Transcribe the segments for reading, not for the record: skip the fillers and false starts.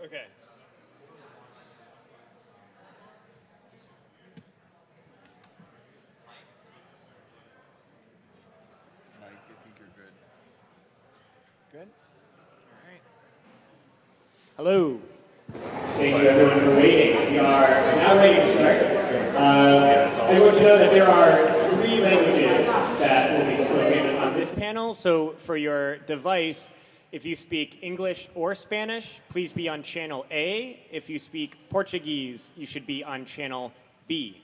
Okay. Mike, I think you're good. Good? All right. Hello. Thank you everyone for waiting. We are now ready to start. I want you to know that there are 3 languages that will be spoken on this panel. So for your device, if you speak English or Spanish, please be on channel A. If you speak Portuguese, you should be on channel B.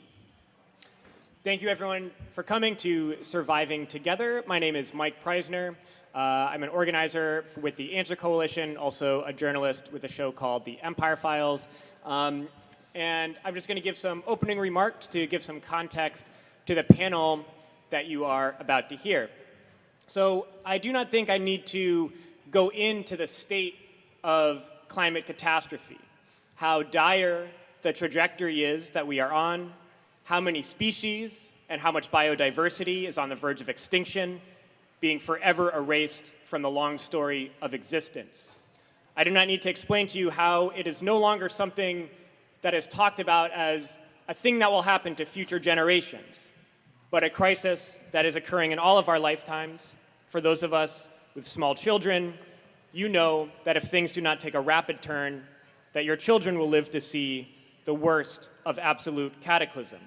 Thank you everyone for coming to Surviving Together. My name is Mike Prysner. I'm an organizer with the Answer Coalition, also a journalist with a show called The Empire Files. And I'm just going to give some opening remarks to give some context to the panel that you are about to hear. So I do not think I need to go into the state of climate catastrophe, how dire the trajectory is that we are on, how many species and how much biodiversity is on the verge of extinction, being forever erased from the long story of existence. I do not need to explain to you how it is no longer something that is talked about as a thing that will happen to future generations, but a crisis that is occurring in all of our lifetimes. For those of us with small children, you know that if things do not take a rapid turn, that your children will live to see the worst of absolute cataclysm.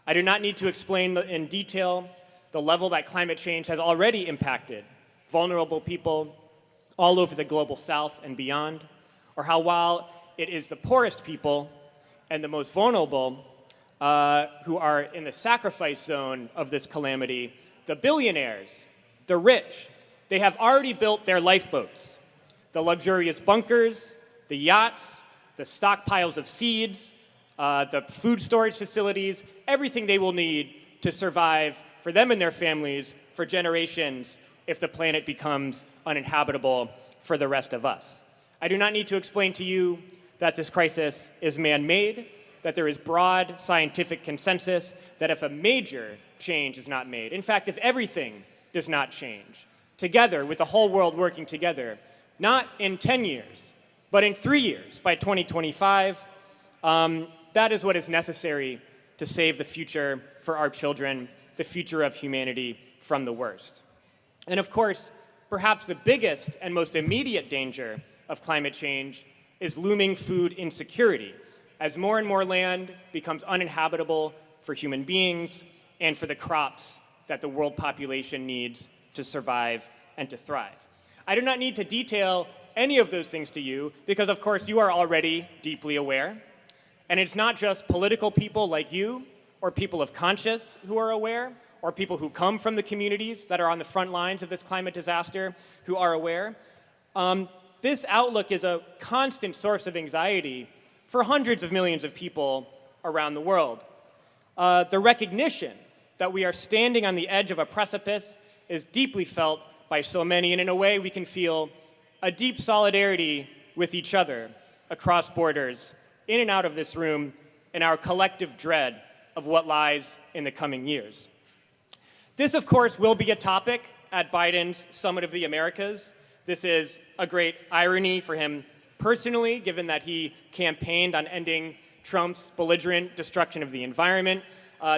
I do not need to explain in detail the level that climate change has already impacted vulnerable people all over the global south and beyond, or how while it is the poorest people and the most vulnerable who are in the sacrifice zone of this calamity, the billionaires, the rich, they have already built their lifeboats, the luxurious bunkers, the yachts, the stockpiles of seeds, the food storage facilities, everything they will need to survive for them and their families for generations if the planet becomes uninhabitable for the rest of us. I do not need to explain to you that this crisis is man-made, that there is broad scientific consensus that if a major change is not made, in fact, if everything does not change, together with the whole world working together, not in 10 years, but in 3 years, by 2025, that is what is necessary to save the future for our children, the future of humanity from the worst. And of course, perhaps the biggest and most immediate danger of climate change is looming food insecurity, as more and more land becomes uninhabitable for human beings and for the crops that the world population needs to survive and to thrive. I do not need to detail any of those things to you because, of course, you are already deeply aware. And it's not just political people like you or people of conscience who are aware or people who come from the communities that are on the front lines of this climate disaster who are aware. This outlook is a constant source of anxiety for hundreds of millions of people around the world. The recognition that we are standing on the edge of a precipice is deeply felt by so many, and in a way we can feel a deep solidarity with each other across borders, in and out of this room, in our collective dread of what lies in the coming years. This, of course, will be a topic at Biden's Summit of the Americas. This is a great irony for him personally, given that he campaigned on ending Trump's belligerent destruction of the environment.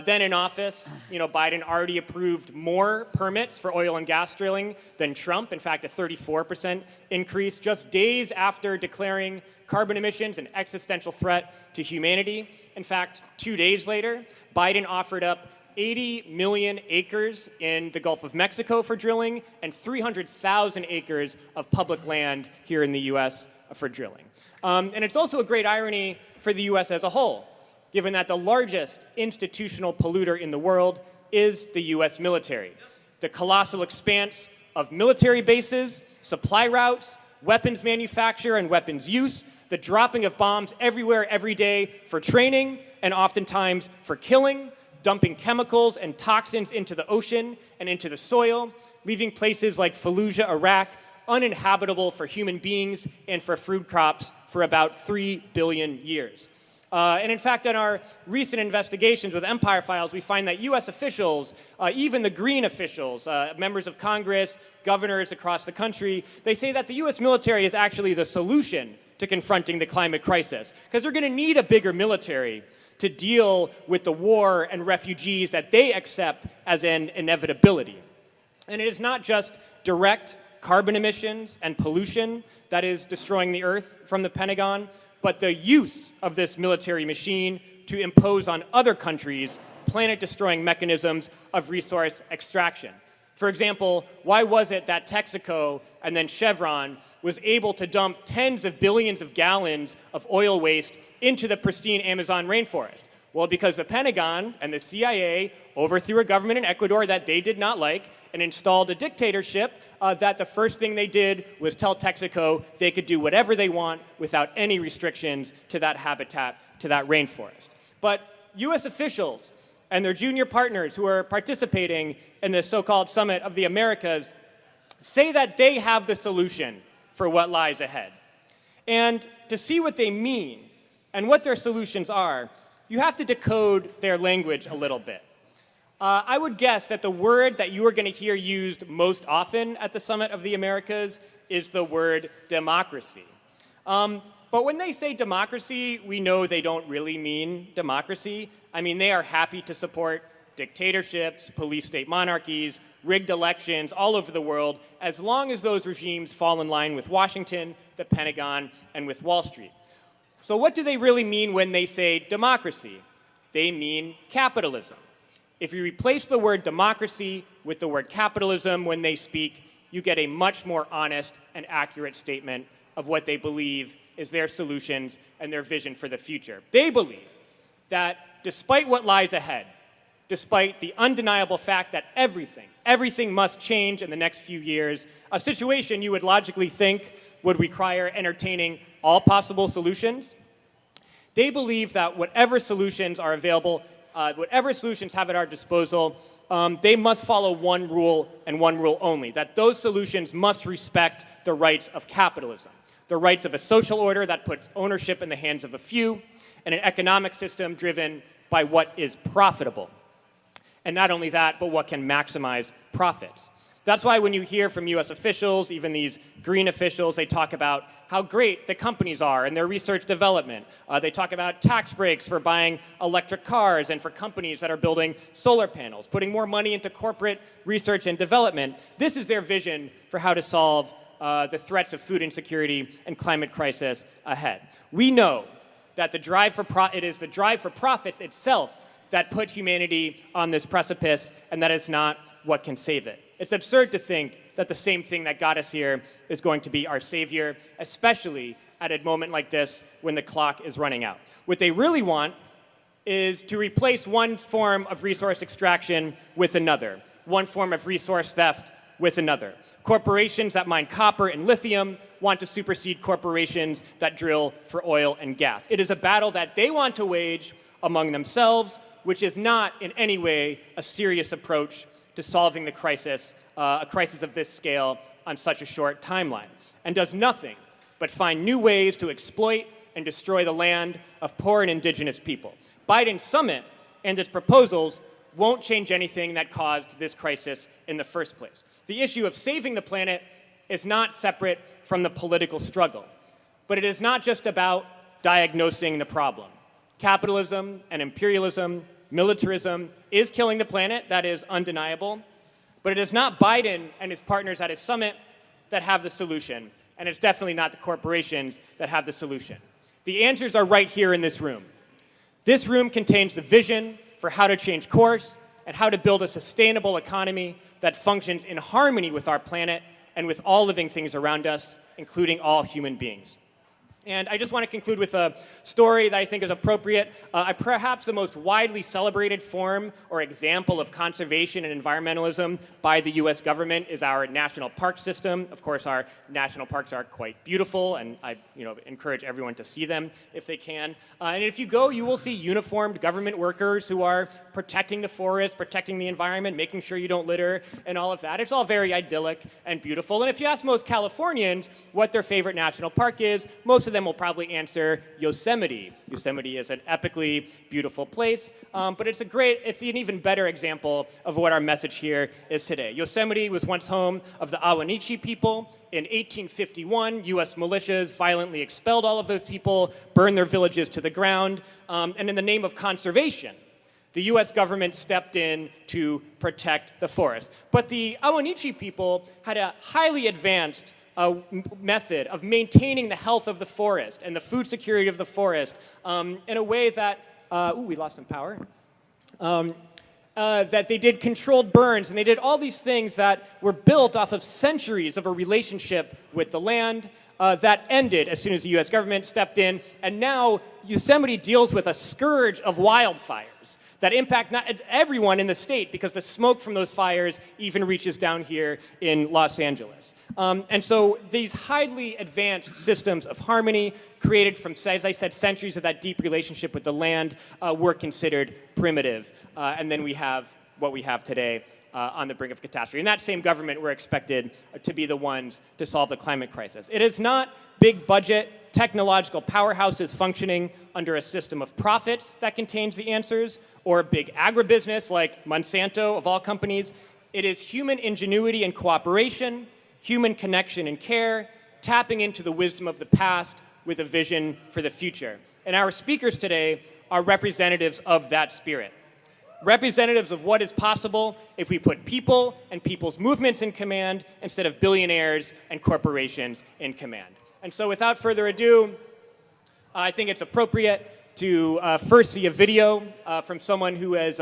Then in office, Biden already approved more permits for oil and gas drilling than Trump, in fact, a 34% increase, just days after declaring carbon emissions an existential threat to humanity. In fact, 2 days later, Biden offered up 80 million acres in the Gulf of Mexico for drilling and 300,000 acres of public land here in the US for drilling. And it's also a great irony for the US as a whole, given that the largest institutional polluter in the world is the US military. The colossal expanse of military bases, supply routes, weapons manufacture and weapons use, the dropping of bombs everywhere every day for training and oftentimes for killing, dumping chemicals and toxins into the ocean and into the soil, leaving places like Fallujah, Iraq, uninhabitable for human beings and for food crops for about 3 billion years. And in fact, in our recent investigations with Empire Files, we find that US officials, even the green officials, members of Congress, governors across the country, they say that the US military is actually the solution to confronting the climate crisis, because they're going to need a bigger military to deal with the war and refugees that they accept as an inevitability. And it is not just direct carbon emissions and pollution that is destroying the Earth from the Pentagon, but the use of this military machine to impose on other countries planet-destroying mechanisms of resource extraction. For example, why was it that Texaco and then Chevron was able to dump tens of billions of gallons of oil waste into the pristine Amazon rainforest? Well, because the Pentagon and the CIA overthrew a government in Ecuador that they did not like and installed a dictatorship that the first thing they did was tell Texaco they could do whatever they want without any restrictions to that habitat, to that rainforest. But US officials and their junior partners who are participating in this so-called Summit of the Americas say that they have the solution for what lies ahead. And to see what they mean and what their solutions are, you have to decode their language a little bit. I would guess that the word that you are going to hear used most often at the Summit of the Americas is the word democracy. But when they say democracy, we know they don't really mean democracy. I mean, they are happy to support dictatorships, police state monarchies, rigged elections all over the world, as long as those regimes fall in line with Washington, the Pentagon, and with Wall Street. So what do they really mean when they say democracy? They mean capitalism. If you replace the word democracy with the word capitalism when they speak, you get a much more honest and accurate statement of what they believe is their solutions and their vision for the future. They believe that despite what lies ahead, despite the undeniable fact that everything must change in the next few years, a situation you would logically think would require entertaining all possible solutions, they believe that whatever solutions are available, whatever solutions have at our disposal, they must follow one rule and one rule only, that those solutions must respect the rights of capitalism, the rights of a social order that puts ownership in the hands of a few, and an economic system driven by what is profitable. And not only that, but what can maximize profits. That's why when you hear from US officials, even these green officials, they talk about how great the companies are and their research development. They talk about tax breaks for buying electric cars and for companies that are building solar panels, putting more money into corporate research and development. This is their vision for how to solve the threats of food insecurity and climate crisis ahead. We know that it is the drive for profits itself that put humanity on this precipice, and that is not what can save it. It's absurd to think that the same thing that got us here is going to be our savior, especially at a moment like this when the clock is running out. What they really want is to replace one form of resource extraction with another, one form of resource theft with another. Corporations that mine copper and lithium want to supersede corporations that drill for oil and gas. It is a battle that they want to wage among themselves, which is not in any way a serious approach to solving the crisis, a crisis of this scale on such a short timeline, and does nothing but find new ways to exploit and destroy the land of poor and indigenous people. Biden's summit and its proposals won't change anything that caused this crisis in the first place. The issue of saving the planet is not separate from the political struggle, but it is not just about diagnosing the problem. Capitalism and imperialism, militarism is killing the planet, that is undeniable, but it is not Biden and his partners at his summit that have the solution, and it's definitely not the corporations that have the solution. The answers are right here in this room. This room contains the vision for how to change course and how to build a sustainable economy that functions in harmony with our planet and with all living things around us, including all human beings. And I just want to conclude with a story that I think is appropriate. Perhaps the most widely celebrated form or example of conservation and environmentalism by the US government is our national park system. Of course, our national parks are quite beautiful, and I encourage everyone to see them if they can. And if you go, you will see uniformed government workers who are protecting the forest, protecting the environment, making sure you don't litter, and all of that. It's all very idyllic and beautiful. And if you ask most Californians what their favorite national park is, most of them them will probably answer Yosemite. Yosemite is an epically beautiful place, but it's an even better example of what our message here is today. Yosemite was once home of the ʻāina people. In 1851, US militias violently expelled all of those people, burned their villages to the ground, and in the name of conservation, the US government stepped in to protect the forest. But the ʻāina people had a highly advanced method of maintaining the health of the forest and the food security of the forest in a way that, we lost some power. That they did controlled burns, and they did all these things that were built off of centuries of a relationship with the land that ended as soon as the US government stepped in, and now Yosemite deals with a scourge of wildfires that impact not everyone in the state because the smoke from those fires even reaches down here in Los Angeles. And so these highly advanced systems of harmony created from, as I said, centuries of that deep relationship with the land were considered primitive. And then we have what we have today on the brink of catastrophe. And that same government were expected to be the ones to solve the climate crisis. It is not big budget technological powerhouses functioning under a system of profits that contains the answers, or big agribusiness like Monsanto of all companies. It is human ingenuity and cooperation, human connection and care, tapping into the wisdom of the past with a vision for the future. And our speakers today are representatives of that spirit. Representatives of what is possible if we put people and people's movements in command instead of billionaires and corporations in command. And so without further ado, I think it's appropriate to first see a video from someone who is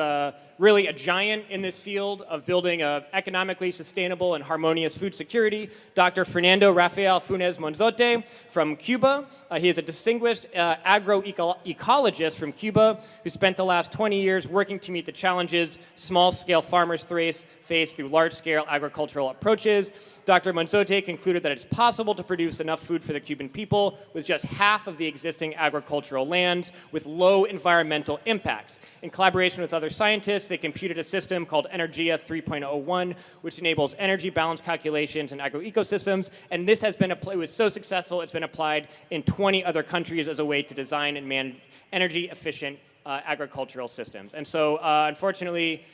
really a giant in this field of building economically sustainable and harmonious food security, Dr. Fernando Rafael Funes Monzote from Cuba. He is a distinguished agroecologist from Cuba who spent the last 20 years working to meet the challenges small-scale farmers face through large-scale agricultural approaches. Dr. Monzote concluded that it's possible to produce enough food for the Cuban people with just half of the existing agricultural lands with low environmental impacts. In collaboration with other scientists, they computed a system called Energia 3.01, which enables energy balance calculations in agroecosystems. And this has been, it was so successful, it's been applied in 20 other countries as a way to design and manage energy-efficient agricultural systems. And so, unfortunately,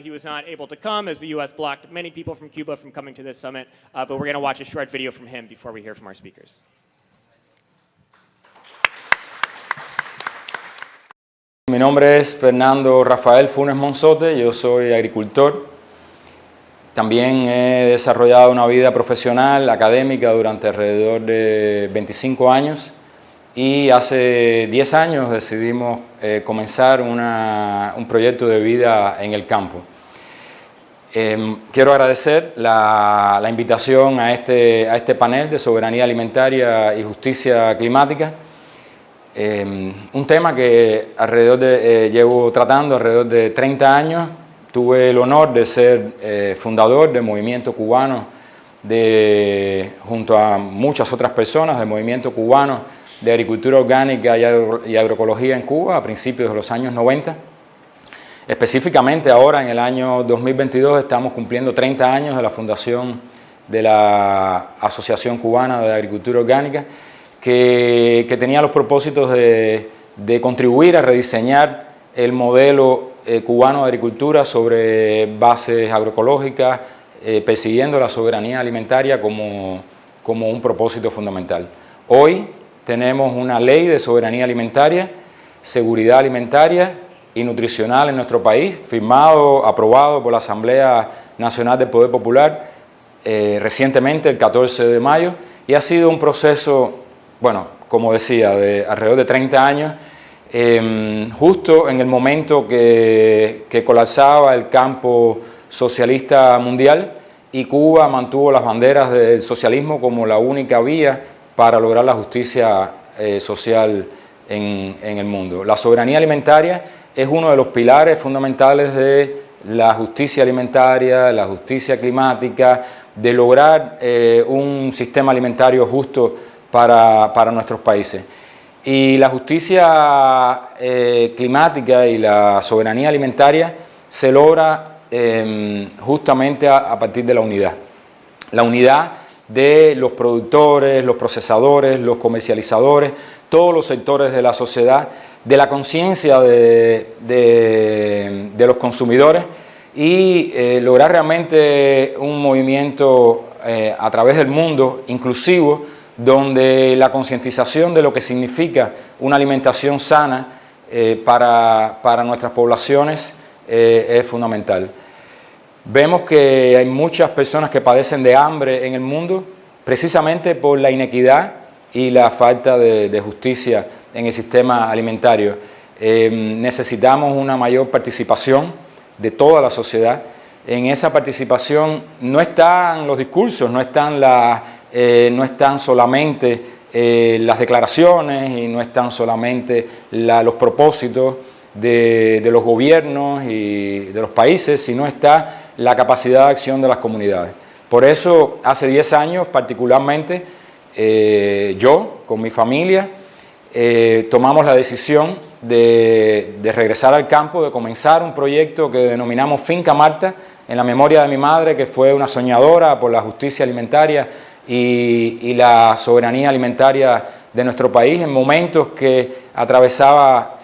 he was not able to come as the U.S. blocked many people from Cuba from coming to this summit, but we're going to watch a short video from him before we hear from our speakers. Mi nombre es Fernando Rafael Funes Monzote, yo soy agricultor. También he desarrollado una vida profesional, académica durante alrededor de 25 años y hace 10 años decidimos comenzar un proyecto de vida en el campo. Quiero agradecer la invitación a este panel de soberanía alimentaria y justicia climática. Un tema que llevo tratando alrededor de 30 años. Tuve el honor de ser fundador del movimiento cubano, junto a muchas otras personas, del movimiento cubano de agricultura orgánica y agroecología en Cuba a principios de los años 90. Específicamente ahora en el año 2022 estamos cumpliendo 30 años de la fundación de la Asociación Cubana de Agricultura Orgánica, que tenía los propósitos de contribuir a rediseñar el modelo cubano de agricultura sobre bases agroecológicas, persiguiendo la soberanía alimentaria como un propósito fundamental. Hoy tenemos una ley de soberanía alimentaria, seguridad alimentaria y nutricional en nuestro país, aprobado por la Asamblea Nacional del Poder Popular recientemente, el 14 de mayo, y ha sido un proceso, bueno, como decía, de alrededor de 30 años, justo en el momento que colapsaba el campo socialista mundial y Cuba mantuvo las banderas del socialismo como la única vía para lograr la justicia social en el mundo. La soberanía alimentaria es uno de los pilares fundamentales de la justicia alimentaria, la justicia climática, de lograr un sistema alimentario justo para nuestros países. Y la justicia climática y la soberanía alimentaria se logra justamente a partir de la unidad. La unidad de los productores, los procesadores, los comercializadores, todos los sectores de la sociedad, de la conciencia de los consumidores y lograr realmente un movimiento a través del mundo inclusivo, donde la concientización de lo que significa una alimentación sana para nuestras poblaciones es fundamental. Vemos que hay muchas personas que padecen de hambre en el mundo precisamente por la inequidad y la falta de justicia en el sistema alimentario. Necesitamos una mayor participación de toda la sociedad. En esa participación no están los discursos, no están solamente las declaraciones y no están solamente los propósitos de los gobiernos y de los países, sino está la capacidad de acción de las comunidades. Por eso, hace 10 años particularmente, yo con mi familia tomamos la decisión de regresar al campo, de comenzar un proyecto que denominamos Finca Marta, en la memoria de mi madre, que fue una soñadora por la justicia alimentaria y la soberanía alimentaria de nuestro país, en momentos que atravesaba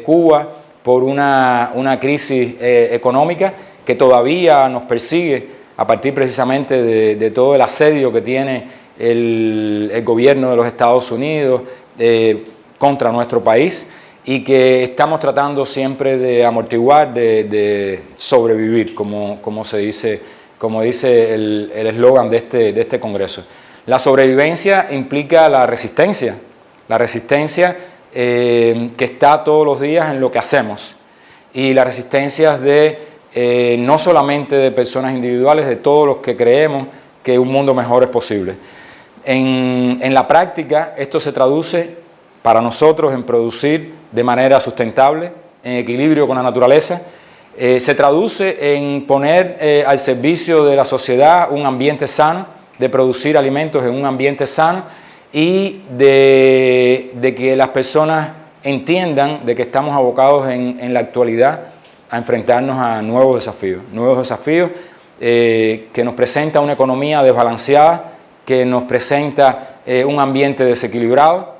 Cuba por una crisis económica que todavía nos persigue a partir precisamente de todo el asedio que tiene el gobierno de los Estados Unidos contra nuestro país y que estamos tratando siempre de amortiguar, de sobrevivir, como dice el eslogan de este congreso. La sobrevivencia implica la resistencia que está todos los días en lo que hacemos, y la resistencia no solamente de personas individuales, de todos los que creemos que un mundo mejor es posible. En la práctica, esto se traduce para nosotros en producir de manera sustentable, en equilibrio con la naturaleza. Se traduce en poner al servicio de la sociedad un ambiente sano, de producir alimentos en un ambiente sano y de que las personas entiendan de que estamos abocados en la actualidad a enfrentarnos a nuevos desafíos que nos presenta una economía desbalanceada, que nos presenta un ambiente desequilibrado,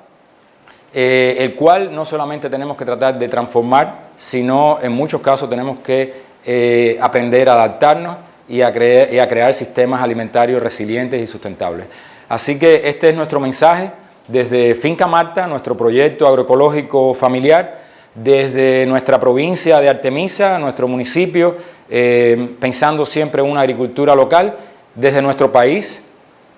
el cual no solamente tenemos que tratar de transformar, sino en muchos casos tenemos que aprender a adaptarnos y a crear sistemas alimentarios resilientes y sustentables. Así que este es nuestro mensaje desde Finca Marta, nuestro proyecto agroecológico familiar, desde nuestra provincia de Artemisa, nuestro municipio, pensando siempre en una agricultura local, desde nuestro país,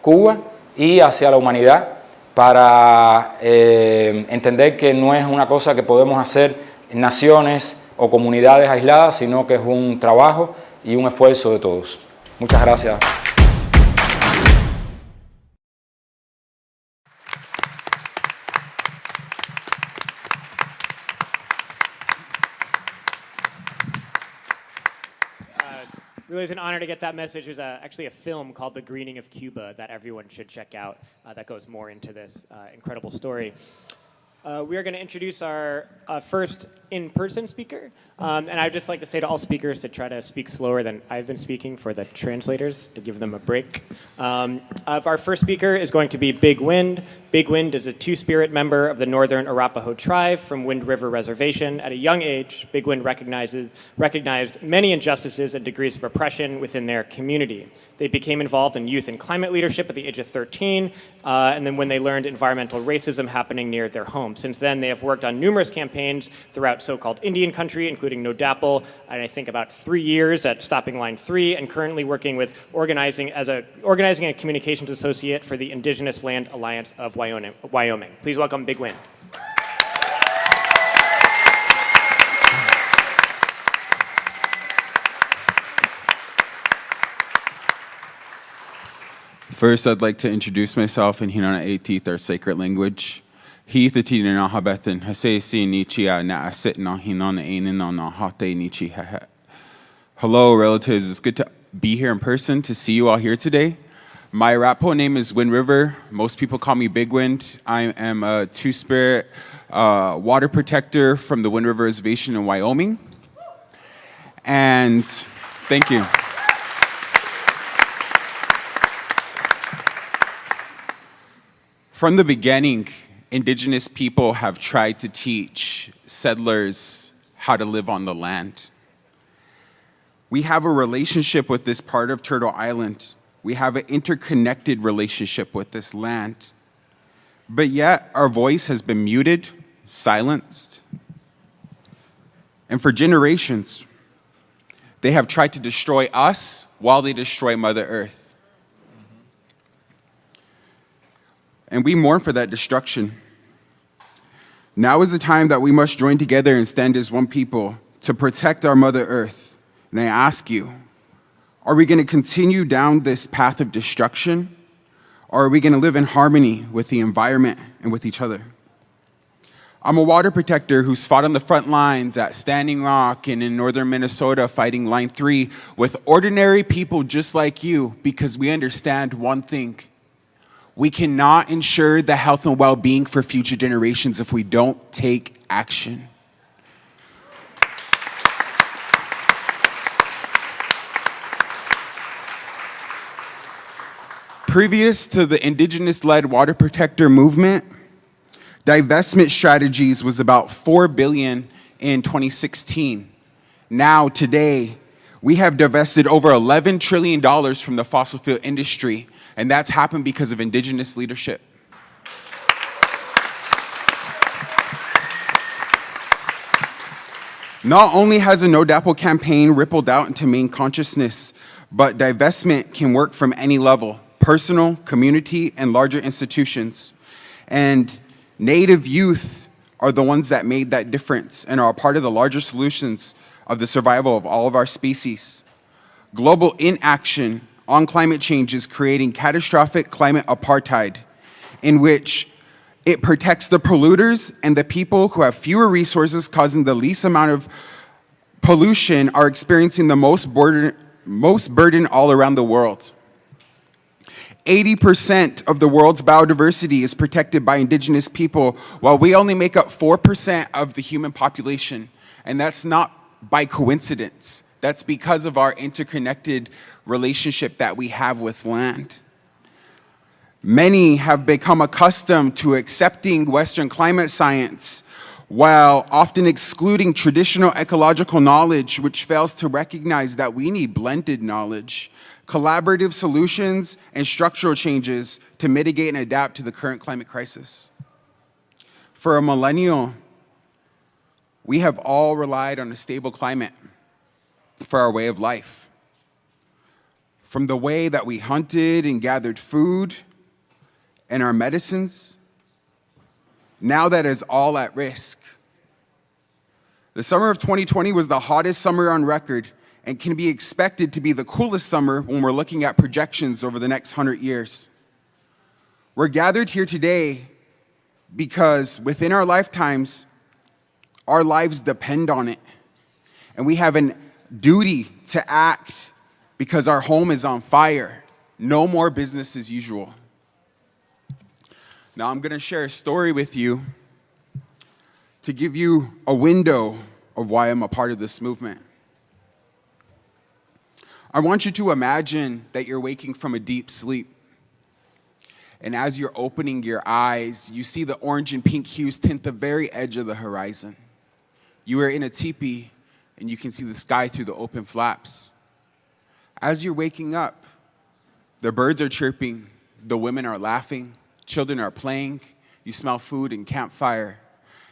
Cuba, y hacia la humanidad, para entender que no es una cosa que podemos hacer en naciones o comunidades aisladas, sino que es un trabajo y un esfuerzo de todos. Muchas gracias. Really, it's an honor to get that message. There's actually a film called The Greening of Cuba that everyone should check out that goes more into this incredible story. We are going to introduce our first in-person speaker. And I'd just like to say to all speakers to try to speak slower than I've been speaking for the translators, to give them a break. Our first speaker is going to be Big Wind. Big Wind is a two-spirit member of the Northern Arapaho tribe from Wind River Reservation. At a young age, Big Wind recognized many injustices and degrees of oppression within their community. They became involved in youth and climate leadership at the age of 13, and then when they learned environmental racism happening near their home. Since then, they have worked on numerous campaigns throughout so-called Indian country, including No DAPL, and I think about 3 years at Stopping Line 3, and currently working with organizing a communications associate for the Indigenous Land Alliance of Wyoming. Please welcome Big Wind. First, I'd like to introduce myself in Hinana Eitit, our sacred language. Hiithati na habethan hasesi nichia na asit na hinana ainin na hate nichi. Hello, relatives. It's good to be here in person, to see you all here today. My Arapaho name is Wind River. Most people call me Big Wind. I am a two-spirit water protector from the Wind River Reservation in Wyoming. And thank you. From the beginning, indigenous people have tried to teach settlers how to live on the land. We have a relationship with this part of Turtle Island. We have an interconnected relationship with this land. But yet, our voice has been muted, silenced. And for generations, they have tried to destroy us while they destroy Mother Earth. And we mourn for that destruction. Now is the time that we must join together and stand as one people to protect our Mother Earth. And I ask you, are we going to continue down this path of destruction? Or are we going to live in harmony with the environment and with each other? I'm a water protector who's fought on the front lines at Standing Rock and in northern Minnesota fighting Line 3 with ordinary people just like you because we understand one thing. We cannot ensure the health and well-being for future generations if we don't take action. Previous to the indigenous-led water protector movement, divestment strategies was about $4 billion in 2016. Now, today, we have divested over $11 trillion from the fossil fuel industry, and that's happened because of indigenous leadership. Not only has a No DAPL campaign rippled out into main consciousness, but divestment can work from any level, personal, community, and larger institutions. And Native youth are the ones that made that difference and are a part of the larger solutions of the survival of all of our species. Global inaction on climate change is creating catastrophic climate apartheid, in which it protects the polluters and the people who have fewer resources causing the least amount of pollution are experiencing the most burden all around the world. 80% of the world's biodiversity is protected by indigenous people, while we only make up 4% of the human population. And that's not by coincidence. That's because of our interconnected relationship that we have with land. Many have become accustomed to accepting Western climate science while often excluding traditional ecological knowledge, which fails to recognize that we need blended knowledge, collaborative solutions, and structural changes to mitigate and adapt to the current climate crisis. For a millennial, we have all relied on a stable climate for our way of life. From the way that we hunted and gathered food and our medicines, now that is all at risk. The summer of 2020 was the hottest summer on record and can be expected to be the coolest summer when we're looking at projections over the next 100 years. We're gathered here today because within our lifetimes, our lives depend on it. And we have a duty to act because our home is on fire. No more business as usual. Now I'm going to share a story with you to give you a window of why I'm a part of this movement. I want you to imagine that you're waking from a deep sleep. And as you're opening your eyes, you see the orange and pink hues tint the very edge of the horizon. You are in a teepee, and you can see the sky through the open flaps. As you're waking up, the birds are chirping, the women are laughing, children are playing, you smell food and campfire,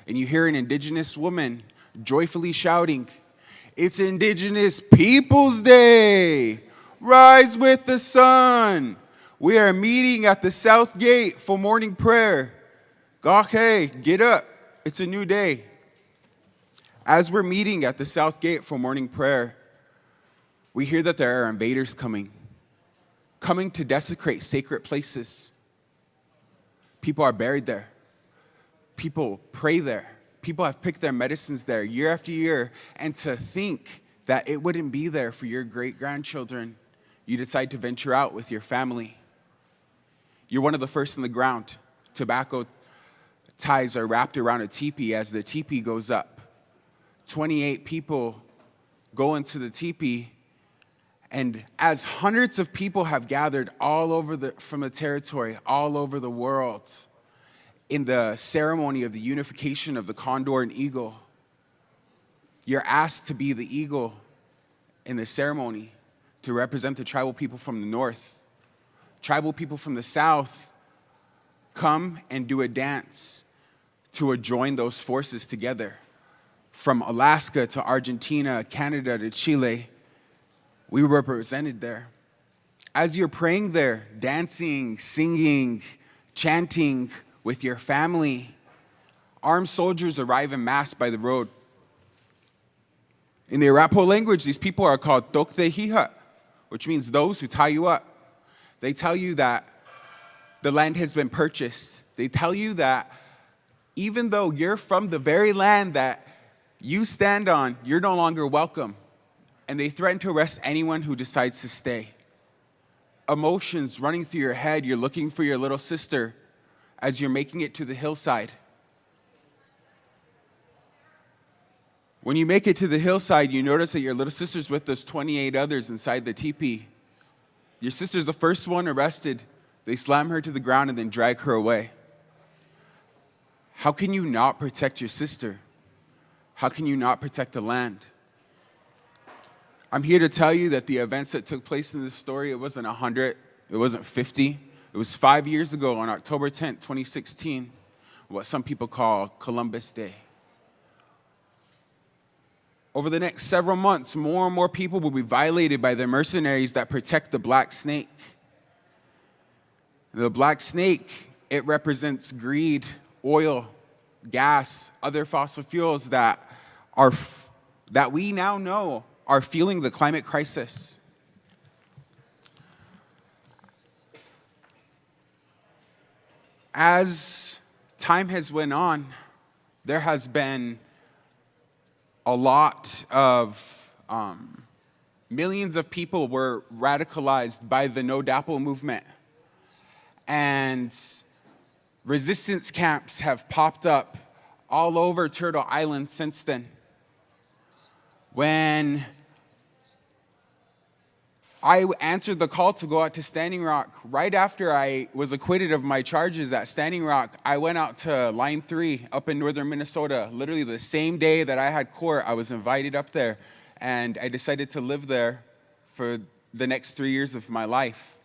and you hear an indigenous woman joyfully shouting, "It's Indigenous Peoples Day! Rise with the sun! We are meeting at the South Gate for morning prayer. Gake, get up, it's a new day." As we're meeting at the South Gate for morning prayer, we hear that there are invaders coming to desecrate sacred places. People are buried there. People pray there. People have picked their medicines there year after year, and to think that it wouldn't be there for your great-grandchildren, you decide to venture out with your family. You're one of the first in the ground. Tobacco ties are wrapped around a teepee as the teepee goes up. 28 people go into the teepee, and as hundreds of people have gathered all over from the territory, all over the world, in the ceremony of the unification of the condor and eagle. You're asked to be the eagle in the ceremony to represent the tribal people from the north. Tribal people from the south come and do a dance to join those forces together. From Alaska to Argentina, Canada to Chile, we were represented there. As you're praying there, dancing, singing, chanting with your family, armed soldiers arrive en masse by the road. In the Arapaho language, these people are called tokte hiha, which means those who tie you up. They tell you that the land has been purchased. They tell you that even though you're from the very land that you stand on, you're no longer welcome. And they threaten to arrest anyone who decides to stay. Emotions running through your head, you're looking for your little sister as you're making it to the hillside. When you make it to the hillside, you notice that your little sister's with those 28 others inside the teepee. Your sister's the first one arrested. They slam her to the ground and then drag her away. How can you not protect your sister? How can you not protect the land? I'm here to tell you that the events that took place in this story, it wasn't 100, it wasn't 50. It was 5 years ago on October 10th, 2016, what some people call Columbus Day. Over the next several months, more and more people will be violated by the mercenaries that protect the black snake. The black snake, it represents greed, oil, gas, other fossil fuels that we now know are fueling the climate crisis. As time has went on, there has been a lot of millions of people were radicalized by the No DAPL movement. And resistance camps have popped up all over Turtle Island since then. When I answered the call to go out to Standing Rock, right after I was acquitted of my charges at Standing Rock, I went out to Line 3 up in northern Minnesota. Literally the same day that I had court, I was invited up there, and I decided to live there for the next 3 years of my life.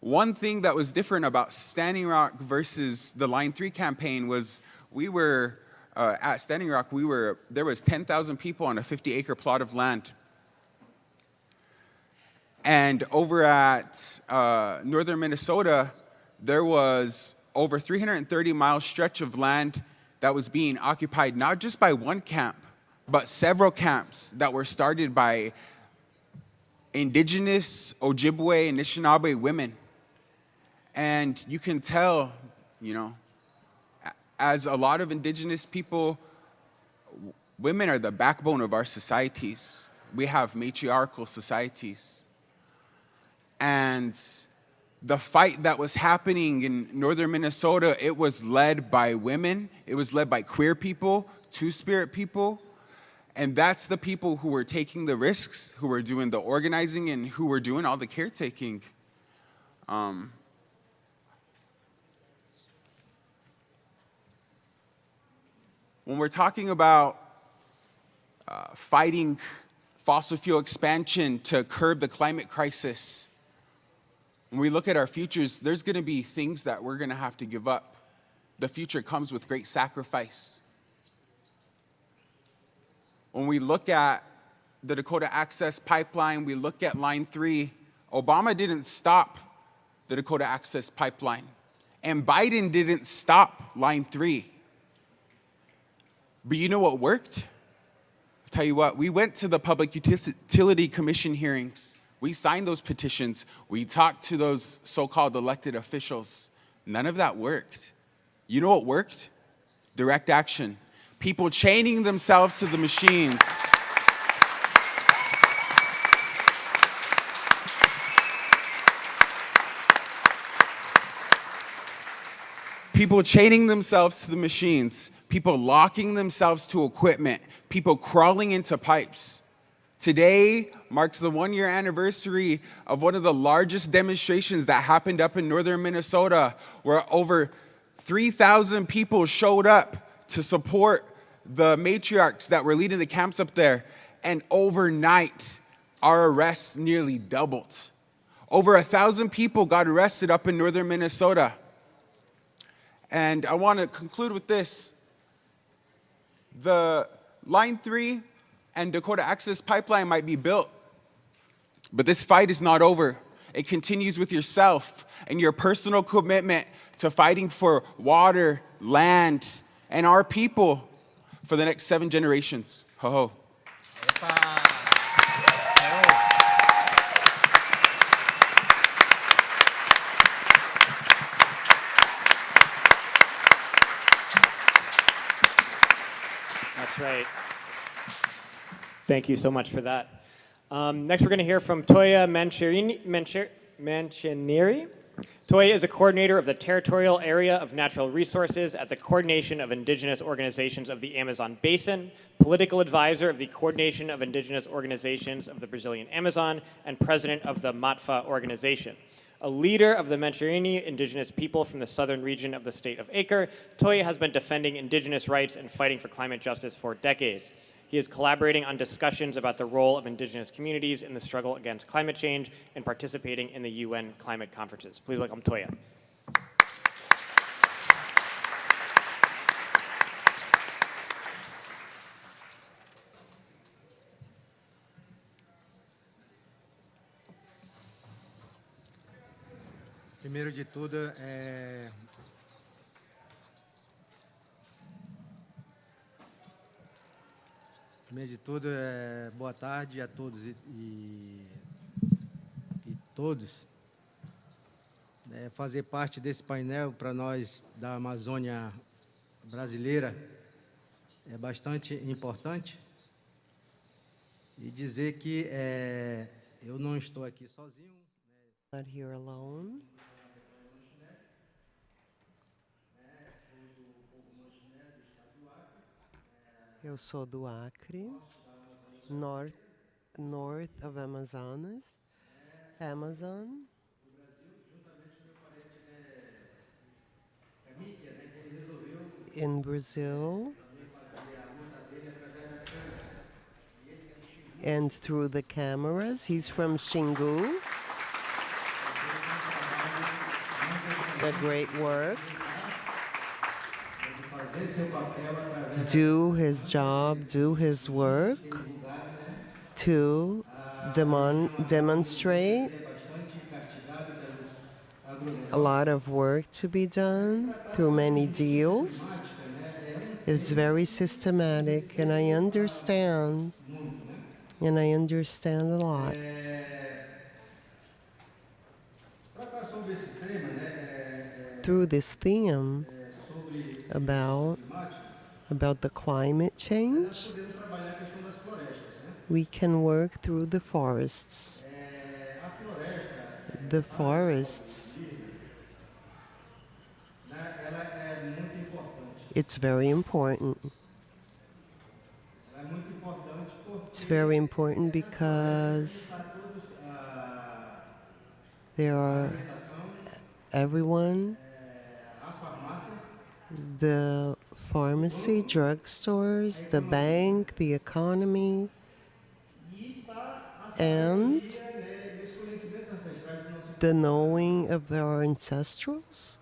One thing that was different about Standing Rock versus the Line 3 campaign was we were, at Standing Rock, there was 10,000 people on a 50-acre plot of land. And over at northern Minnesota, there was over 330-mile stretch of land that was being occupied not just by one camp, but several camps that were started by indigenous Ojibwe and Anishinaabe women. And you can tell, as a lot of indigenous people, women are the backbone of our societies. We have matriarchal societies. And the fight that was happening in northern Minnesota, it was led by women. It was led by queer people, two-spirit people. And that's the people who were taking the risks, who were doing the organizing, and who were doing all the caretaking. When we're talking about fighting fossil fuel expansion to curb the climate crisis, when we look at our futures, there's going to be things that we're going to have to give up. The future comes with great sacrifice. When we look at the Dakota Access Pipeline, we look at Line 3, Obama didn't stop the Dakota Access Pipeline, and Biden didn't stop Line 3. But you know what worked? I'll tell you what, we went to the Public Utility Commission hearings. We signed those petitions. We talked to those so-called elected officials. None of that worked. You know what worked? Direct action. People chaining themselves to the machines. People chaining themselves to the machines. People locking themselves to equipment. People crawling into pipes. Today marks the 1-year anniversary of one of the largest demonstrations that happened up in northern Minnesota, where over 3,000 people showed up to support the matriarchs that were leading the camps up there. And overnight, our arrests nearly doubled. Over 1,000 people got arrested up in northern Minnesota. And I want to conclude with this. The Line 3 and Dakota Access Pipeline might be built, but this fight is not over. It continues with yourself and your personal commitment to fighting for water, land, and our people for the next 7 generations. Ho ho. That's right. Thank you so much for that. Next, we're going to hear from Toya Mancinieri. Toya is a coordinator of the Territorial Area of Natural Resources at the Coordination of Indigenous Organizations of the Amazon Basin, political advisor of the Coordination of Indigenous Organizations of the Brazilian Amazon, and president of the MATFA organization. A leader of the Mancinieri indigenous people from the southern region of the state of Acre, Toya has been defending indigenous rights and fighting for climate justice for decades. He is collaborating on discussions about the role of indigenous communities in the struggle against climate change and participating in the UN climate conferences. Please welcome Toya. Primeiro de tudo, boa tarde a todos e todos. Fazer parte desse painel para nós da Amazônia brasileira é bastante importante. E dizer que eu não estou aqui sozinho. Not here alone. Eu sou do Acre, north of Amazonas, Amazon. In Brazil, and through the cameras, he's from Xingu. A great work. Do his job, do his work to demonstrate a lot of work to be done through many deals. Is very systematic, and I understand a lot. Through this theme about the climate change, we can work through the forests. The forests, it's very important. It's very important because there are everyone, the pharmacy, drugstores, the bank, the economy, and the knowing of our ancestrals.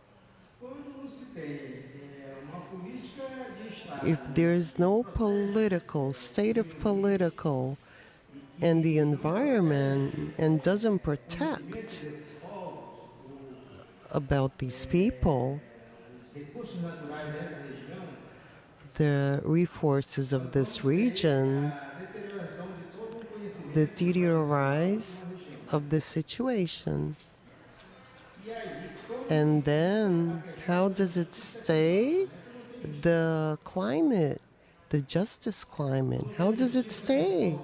If there's no state of political and the environment and doesn't protect about these people, the resources of this region, the deterioration of the situation. And then, how does it stay? The climate, the justice climate, how does it stay?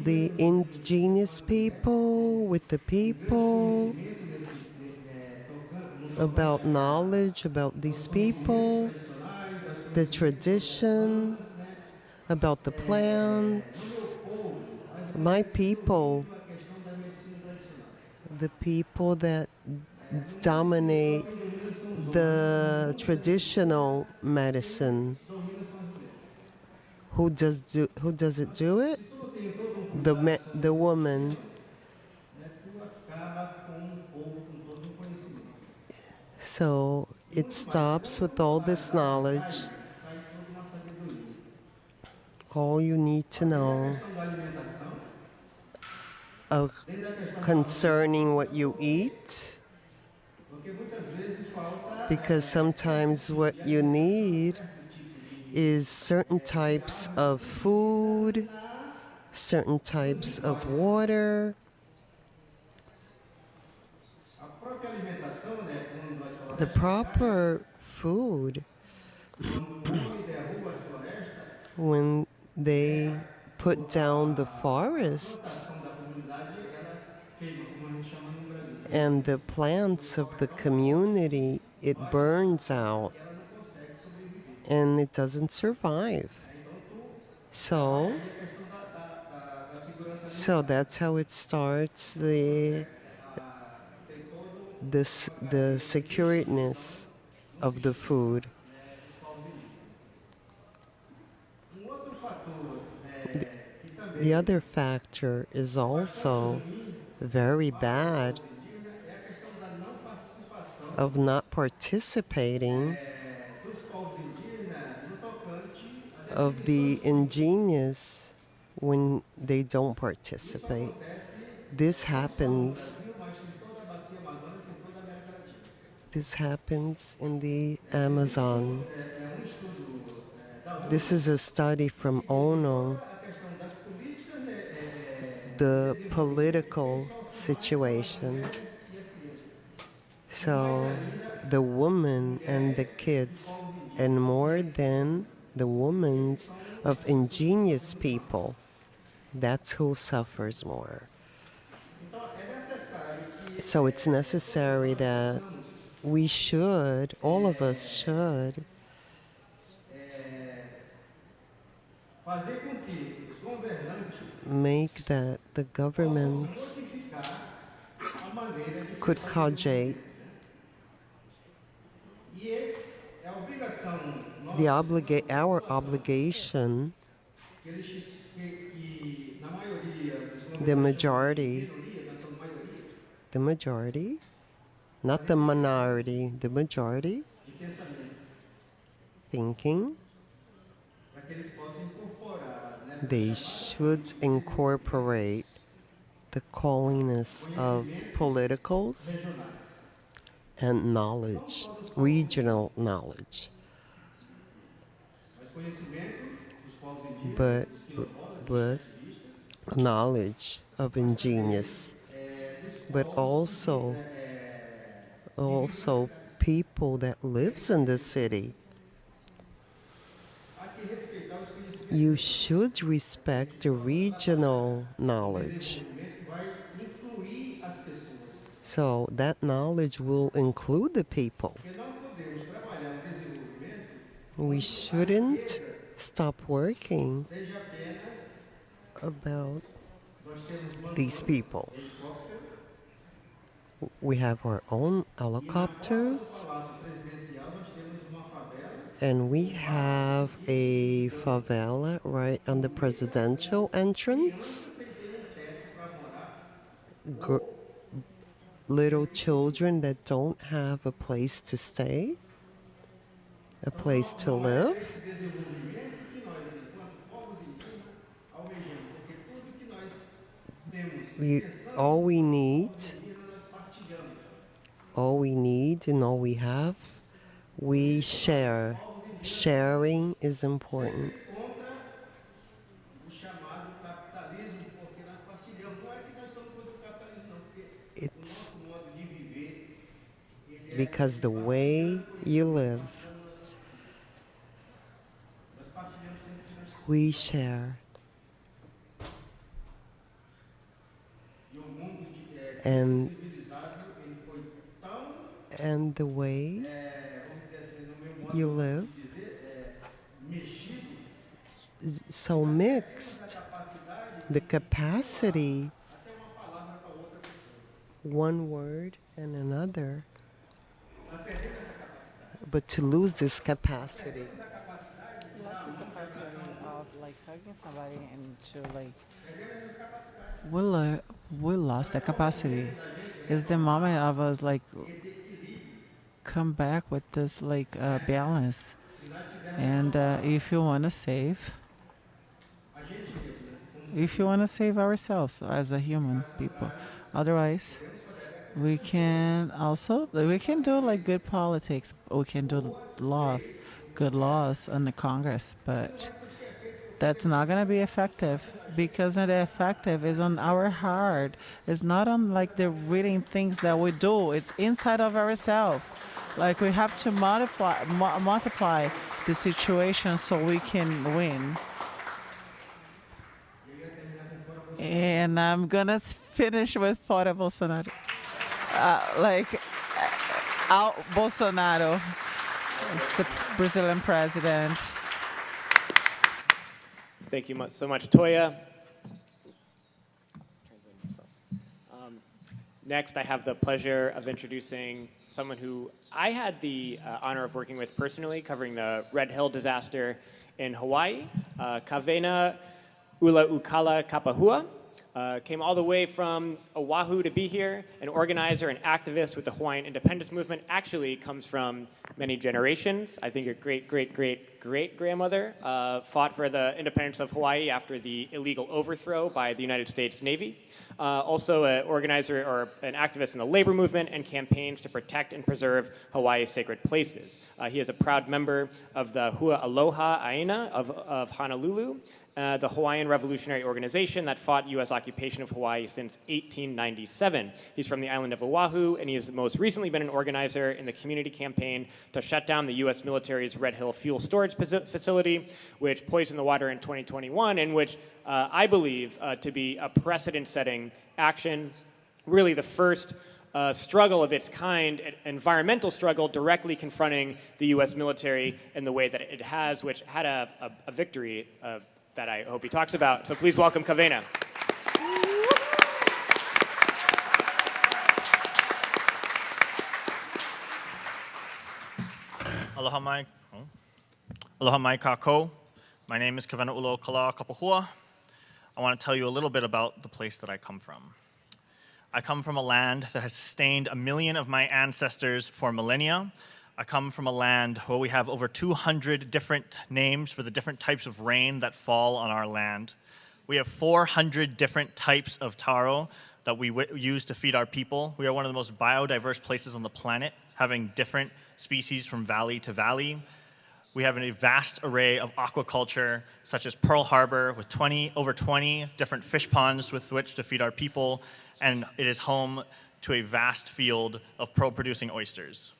The indigenous people with the people, about knowledge about these people, the tradition, about the plants, my people, the people that dominate the traditional medicine. Who does it do it? The woman. So it stops with all this knowledge. All you need to know concerning what you eat, because sometimes what you need is certain types of food, certain types of water. The proper food, when they put down the forests and the plants of the community, it burns out and it doesn't survive. So that's how it starts, the secureness of the food. The other factor is also very bad of not participating of the indigenous when they don't participate. This happens in the Amazon. This is a study from ONU, the political situation. So the woman and the kids, and more than the women of indigenous people, that's who suffers more. So it's necessary that we should, all of us should, make that the governments could cogitate our obligation, the majority, not the minority, the majority, thinking they should incorporate the calliness of politicals and knowledge, regional knowledge. But knowledge of indigenous, but also people that lives in the city. You should respect the regional knowledge. So that knowledge will include the people. We shouldn't stop working about these people. We have our own helicopters, and we have a favela right on the presidential entrance. Little children that don't have a place to stay, a place to live. All we need and all we have, we share. Sharing is important. It's because the way you live, we share. And the way you live is so mixed. The capacity, one word and another, but to lose this capacity. Lost the capacity of like hugging somebody and to like we lost that capacity. It's the moment of us like come back with this like balance, and if you want to save ourselves as a human people, otherwise we can do like good politics, we can do good laws in the Congress, but that's not going to be effective because the effective is on our heart. It's not on like the reading things that we do. It's inside of ourselves. Like we have to multiply the situation so we can win. And I'm going to finish with Fora Bolsonaro. Bolsonaro is the Brazilian president. Thank you so much, Toya. Next, I have the pleasure of introducing someone who I had the honor of working with personally, covering the Red Hill disaster in Hawaii. Kawenaʻulaokalā Kapahua came all the way from Oahu to be here, an organizer and activist with the Hawaiian independence movement, actually comes from many generations. I think your great-great-great-grandmother fought for the independence of Hawaii after the illegal overthrow by the United States Navy. Also an organizer or an activist in the labor movement and campaigns to protect and preserve Hawaii's sacred places. He is a proud member of the Hui Aloha ʻāina of Honolulu, the Hawaiian revolutionary organization that fought U.S. occupation of Hawaii since 1897. He's from the island of Oahu, and he has most recently been an organizer in the community campaign to shut down the U.S. military's Red Hill fuel storage facility, which poisoned the water in 2021, and which I believe to be a precedent-setting action, really the first struggle of its kind, an environmental struggle directly confronting the U.S. military in the way that it has, which had a victory that I hope he talks about. So please welcome Kawena. Aloha mai kākou. My name is Kawenaʻulaokalā Kapahua. I want to tell you a little bit about the place that I come from. I come from a land that has sustained 1 million of my ancestors for millennia. I come from a land where we have over 200 different names for the different types of rain that fall on our land. We have 400 different types of taro that we use to feed our people. We are one of the most biodiverse places on the planet, having different species from valley to valley. We have a vast array of aquaculture, such as Pearl Harbor, with over 20 different fish ponds with which to feed our people, and it is home to a vast field of pearl-producing oysters.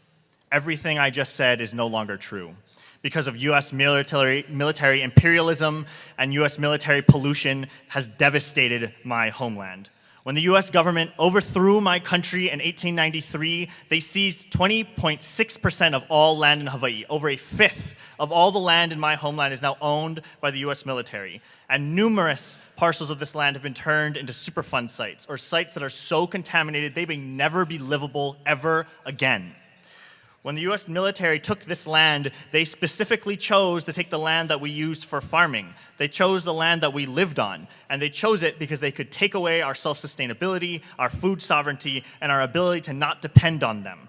Everything I just said is no longer true. Because of US military imperialism and US military pollution has devastated my homeland. When the US government overthrew my country in 1893, they seized 20.6% of all land in Hawaii. Over a fifth of all the land in my homeland is now owned by the US military. And numerous parcels of this land have been turned into Superfund sites, or sites that are so contaminated they may never be livable ever again. When the US military took this land, they specifically chose to take the land that we used for farming. They chose the land that we lived on, and they chose it because they could take away our self-sustainability, our food sovereignty, and our ability to not depend on them.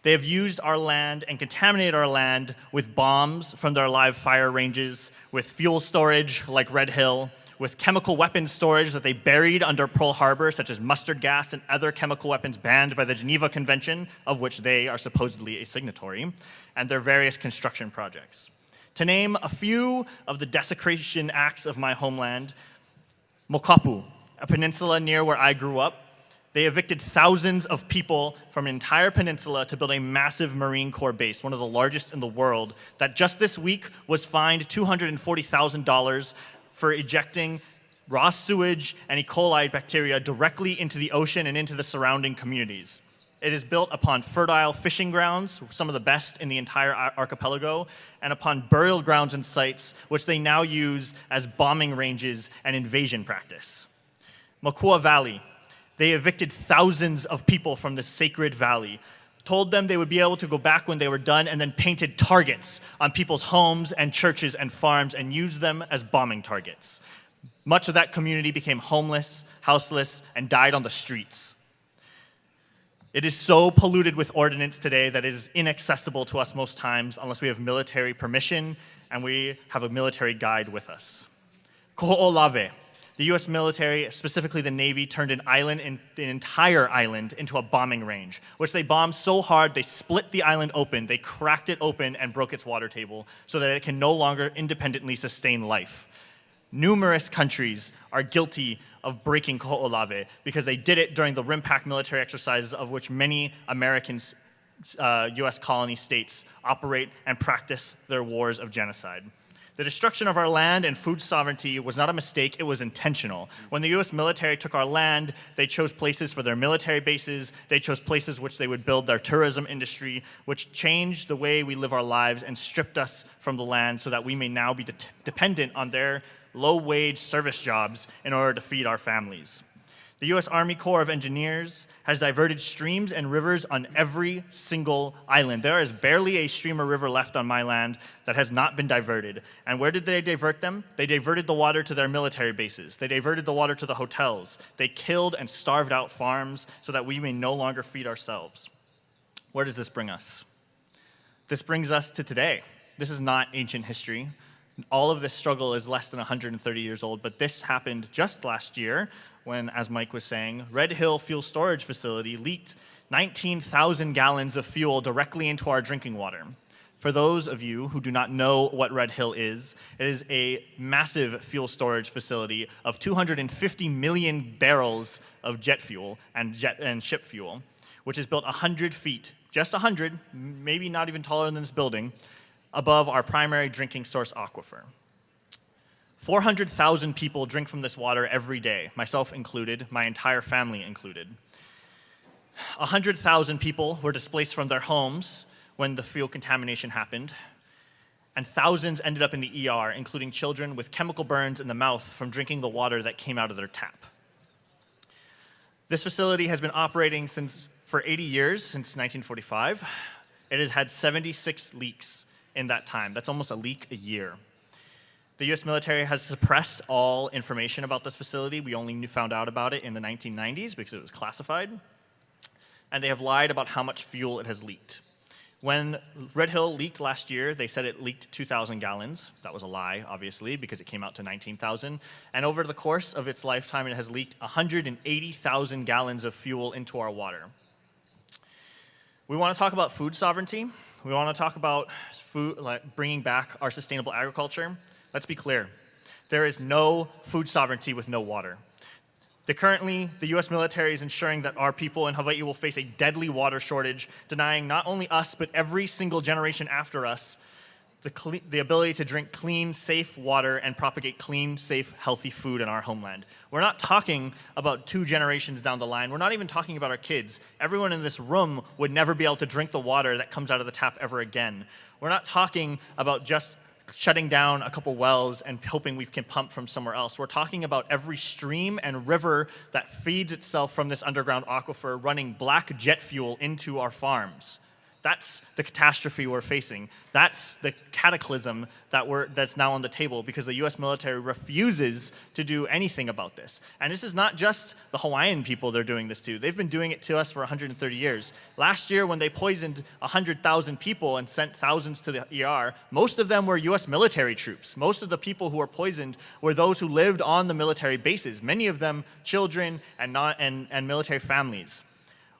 They have used our land and contaminated our land with bombs from their live fire ranges, with fuel storage like Red Hill, with chemical weapons storage that they buried under Pearl Harbor, such as mustard gas and other chemical weapons banned by the Geneva Convention, of which they are supposedly a signatory, and their various construction projects. To name a few of the desecration acts of my homeland, Mokapu, a peninsula near where I grew up, they evicted thousands of people from an entire peninsula to build a massive Marine Corps base, one of the largest in the world, that just this week was fined $240,000 for ejecting raw sewage and E. coli bacteria directly into the ocean and into the surrounding communities. It is built upon fertile fishing grounds, some of the best in the entire archipelago, and upon burial grounds and sites, which they now use as bombing ranges and invasion practice. Makua Valley, they evicted thousands of people from this sacred valley. told them they would be able to go back when they were done, and then painted targets on people's homes and churches and farms and used them as bombing targets. Much of that community became homeless, houseless, and died on the streets. It is so polluted with ordnance today that it is inaccessible to us most times unless we have military permission and we have a military guide with us. Koho'olawe. The US military, specifically the Navy, turned an entire island into a bombing range, which they bombed so hard they split the island open, they cracked it open and broke its water table so that it can no longer independently sustain life. Numerous countries are guilty of breaking Koho'olawe because they did it during the RIMPAC military exercises of which many American US colony states operate and practice their wars of genocide. The destruction of our land and food sovereignty was not a mistake, it was intentional. When the US military took our land, they chose places for their military bases, they chose places which they would build their tourism industry, which changed the way we live our lives and stripped us from the land so that we may now be dependent on their low-wage service jobs in order to feed our families. The US Army Corps of Engineers has diverted streams and rivers on every single island. There is barely a stream or river left on my land that has not been diverted. And where did they divert them? They diverted the water to their military bases. They diverted the water to the hotels. They killed and starved out farms so that we may no longer feed ourselves. Where does this bring us? This brings us to today. This is not ancient history. All of this struggle is less than 130 years old, but this happened just last year when, as Mike was saying, Red Hill Fuel Storage Facility leaked 19,000 gallons of fuel directly into our drinking water. For those of you who do not know what Red Hill is, it is a massive fuel storage facility of 250 million barrels of jet fuel and ship fuel, which is built 100 feet, just 100, maybe not even taller than this building, above our primary drinking source aquifer. 400,000 people drink from this water every day, myself included, my entire family included. 100,000 people were displaced from their homes when the fuel contamination happened, and thousands ended up in the ER, including children with chemical burns in the mouth from drinking the water that came out of their tap. This facility has been operating for 80 years, since 1945. It has had 76 leaks in that time. That's almost a leak a year. The US military has suppressed all information about this facility. We only found out about it in the 1990s because it was classified. And they have lied about how much fuel it has leaked. When Red Hill leaked last year, they said it leaked 2,000 gallons. That was a lie, obviously, because it came out to 19,000. And over the course of its lifetime, it has leaked 180,000 gallons of fuel into our water. We want to talk about food sovereignty. We want to talk about food, like bringing back our sustainable agriculture. Let's be clear. There is no food sovereignty with no water. Currently, the US military is ensuring that our people in Hawaii will face a deadly water shortage, denying not only us, but every single generation after us the ability to drink clean, safe water and propagate clean, safe, healthy food in our homeland. We're not talking about 2 generations down the line. We're not even talking about our kids. Everyone in this room would never be able to drink the water that comes out of the tap ever again. We're not talking about just shutting down a couple wells and hoping we can pump from somewhere else. We're talking about every stream and river that feeds itself from this underground aquifer running black jet fuel into our farms. That's the catastrophe we're facing. That's the cataclysm that's now on the table because the US military refuses to do anything about this. And this is not just the Hawaiian people they're doing this to. They've been doing it to us for 130 years. Last year when they poisoned 100,000 people and sent thousands to the ER, most of them were US military troops. Most of the people who were poisoned were those who lived on the military bases, many of them children and military families.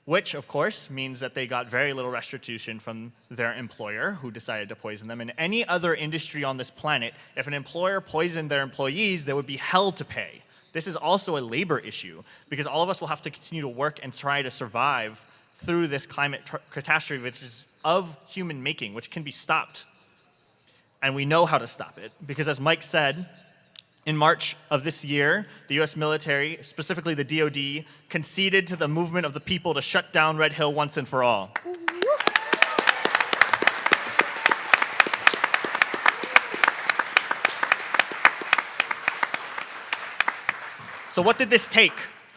Which, of course, means that they got very little restitution from their employer who decided to poison them. In any other industry on this planet, if an employer poisoned their employees, there would be hell to pay. This is also a labor issue because all of us will have to continue to work and try to survive through this climate catastrophe, which is of human making, which can be stopped. And we know how to stop it because, as Mike said, in March of this year, the US military, specifically the DoD, conceded to the movement of the people to shut down Red Hill once and for all. So what did this take?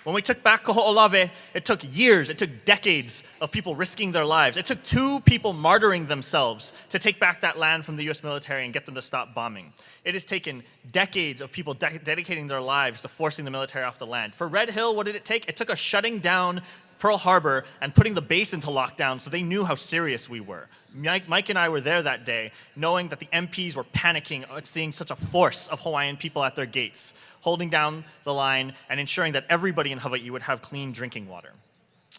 When we took back Kaho'olawe, it took years, it took decades of people risking their lives. It took 2 people martyring themselves to take back that land from the US military and get them to stop bombing. It has taken decades of people dedicating their lives to forcing the military off the land. For Red Hill, what did it take? It took us shutting down Pearl Harbor and putting the base into lockdown so they knew how serious we were. Mike and I were there that day, knowing that the MPs were panicking at seeing such a force of Hawaiian people at their gates, holding down the line and ensuring that everybody in Hawaii would have clean drinking water.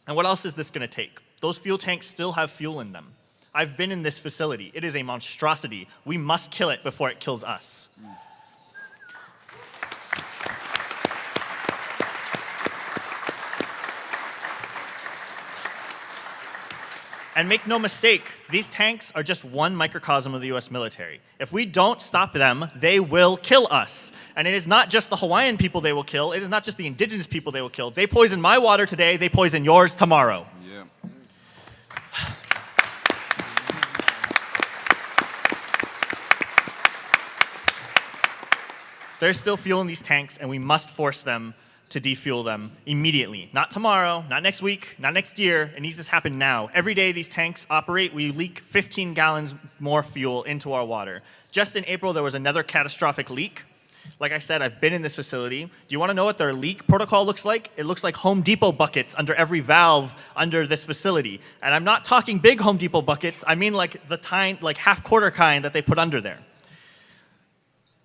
And what else is this going to take? Those fuel tanks still have fuel in them. I've been in this facility. It is a monstrosity. We must kill it before it kills us. And make no mistake, these tanks are just one microcosm of the US military. If we don't stop them, they will kill us. And it is not just the Hawaiian people they will kill, it is not just the indigenous people they will kill. They poison my water today, they poison yours tomorrow. Yeah. There's still fuel in these tanks, and we must force them to defuel them immediately. Not tomorrow, not next week, not next year. It needs to happen now. Every day these tanks operate, we leak 15 gallons more fuel into our water. Just in April, there was another catastrophic leak. Like I said, I've been in this facility. Do you want to know what their leak protocol looks like? It looks like Home Depot buckets under every valve under this facility. And I'm not talking big Home Depot buckets. I mean like the like half-quarter kind that they put under there.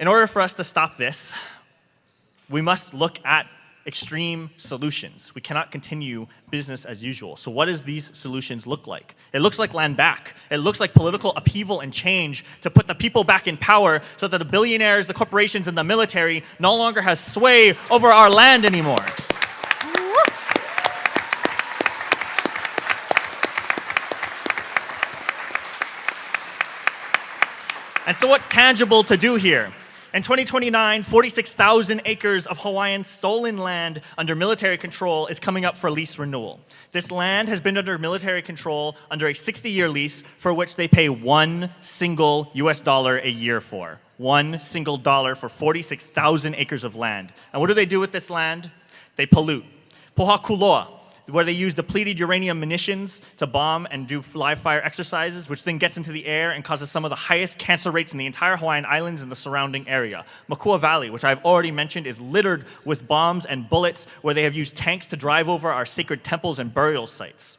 In order for us to stop this, we must look at extreme solutions. We cannot continue business as usual. So what does these solutions look like? It looks like land back. It looks like political upheaval and change to put the people back in power so that the billionaires, the corporations, and the military no longer has sway over our land anymore. And so what's tangible to do here? In 2029, 46,000 acres of Hawaiian stolen land under military control is coming up for lease renewal. This land has been under military control under a 60-year lease for which they pay $1 single US dollar a year for. $1 single dollar for 46,000 acres of land. And what do they do with this land? They pollute. Pohakuloa, where they use depleted uranium munitions to bomb and do live fire exercises, which then gets into the air and causes some of the highest cancer rates in the entire Hawaiian Islands and the surrounding area. Makua Valley, which I've already mentioned, is littered with bombs and bullets where they have used tanks to drive over our sacred temples and burial sites.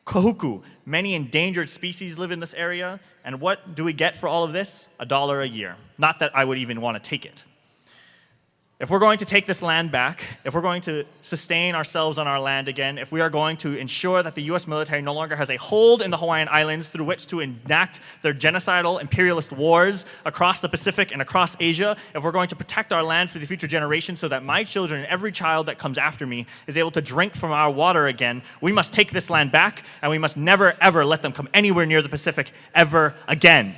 Kahuku, many endangered species live in this area, and what do we get for all of this? $1 a year. Not that I would even want to take it. If we're going to take this land back, if we're going to sustain ourselves on our land again, if we are going to ensure that the US military no longer has a hold in the Hawaiian Islands through which to enact their genocidal imperialist wars across the Pacific and across Asia, if we're going to protect our land for the future generations so that my children and every child that comes after me is able to drink from our water again, we must take this land back, and we must never, ever let them come anywhere near the Pacific ever again.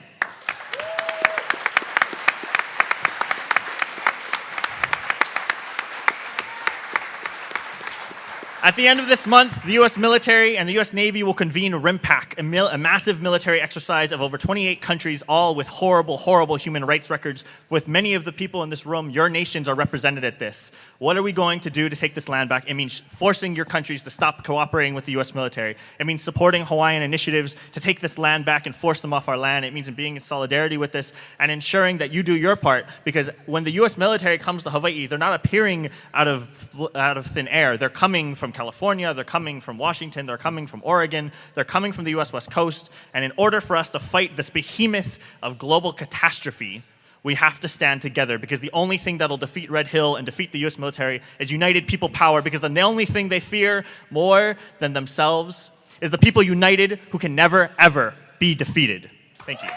At the end of this month, the US military and the US Navy will convene RIMPAC, a massive military exercise of over 28 countries, all with horrible, horrible human rights records. With many of the people in this room, your nations are represented at this. What are we going to do to take this land back? It means forcing your countries to stop cooperating with the US military. It means supporting Hawaiian initiatives to take this land back and force them off our land. It means being in solidarity with this and ensuring that you do your part, because when the US military comes to Hawaii, they're not appearing out of thin air. They're coming from California, they're coming from Washington, they're coming from Oregon, they're coming from the US West Coast, and in order for us to fight this behemoth of global catastrophe, we have to stand together, because the only thing that'll defeat Red Hill and defeat the US military is united people power, because the only thing they fear more than themselves is the people united who can never, ever be defeated. Thank you.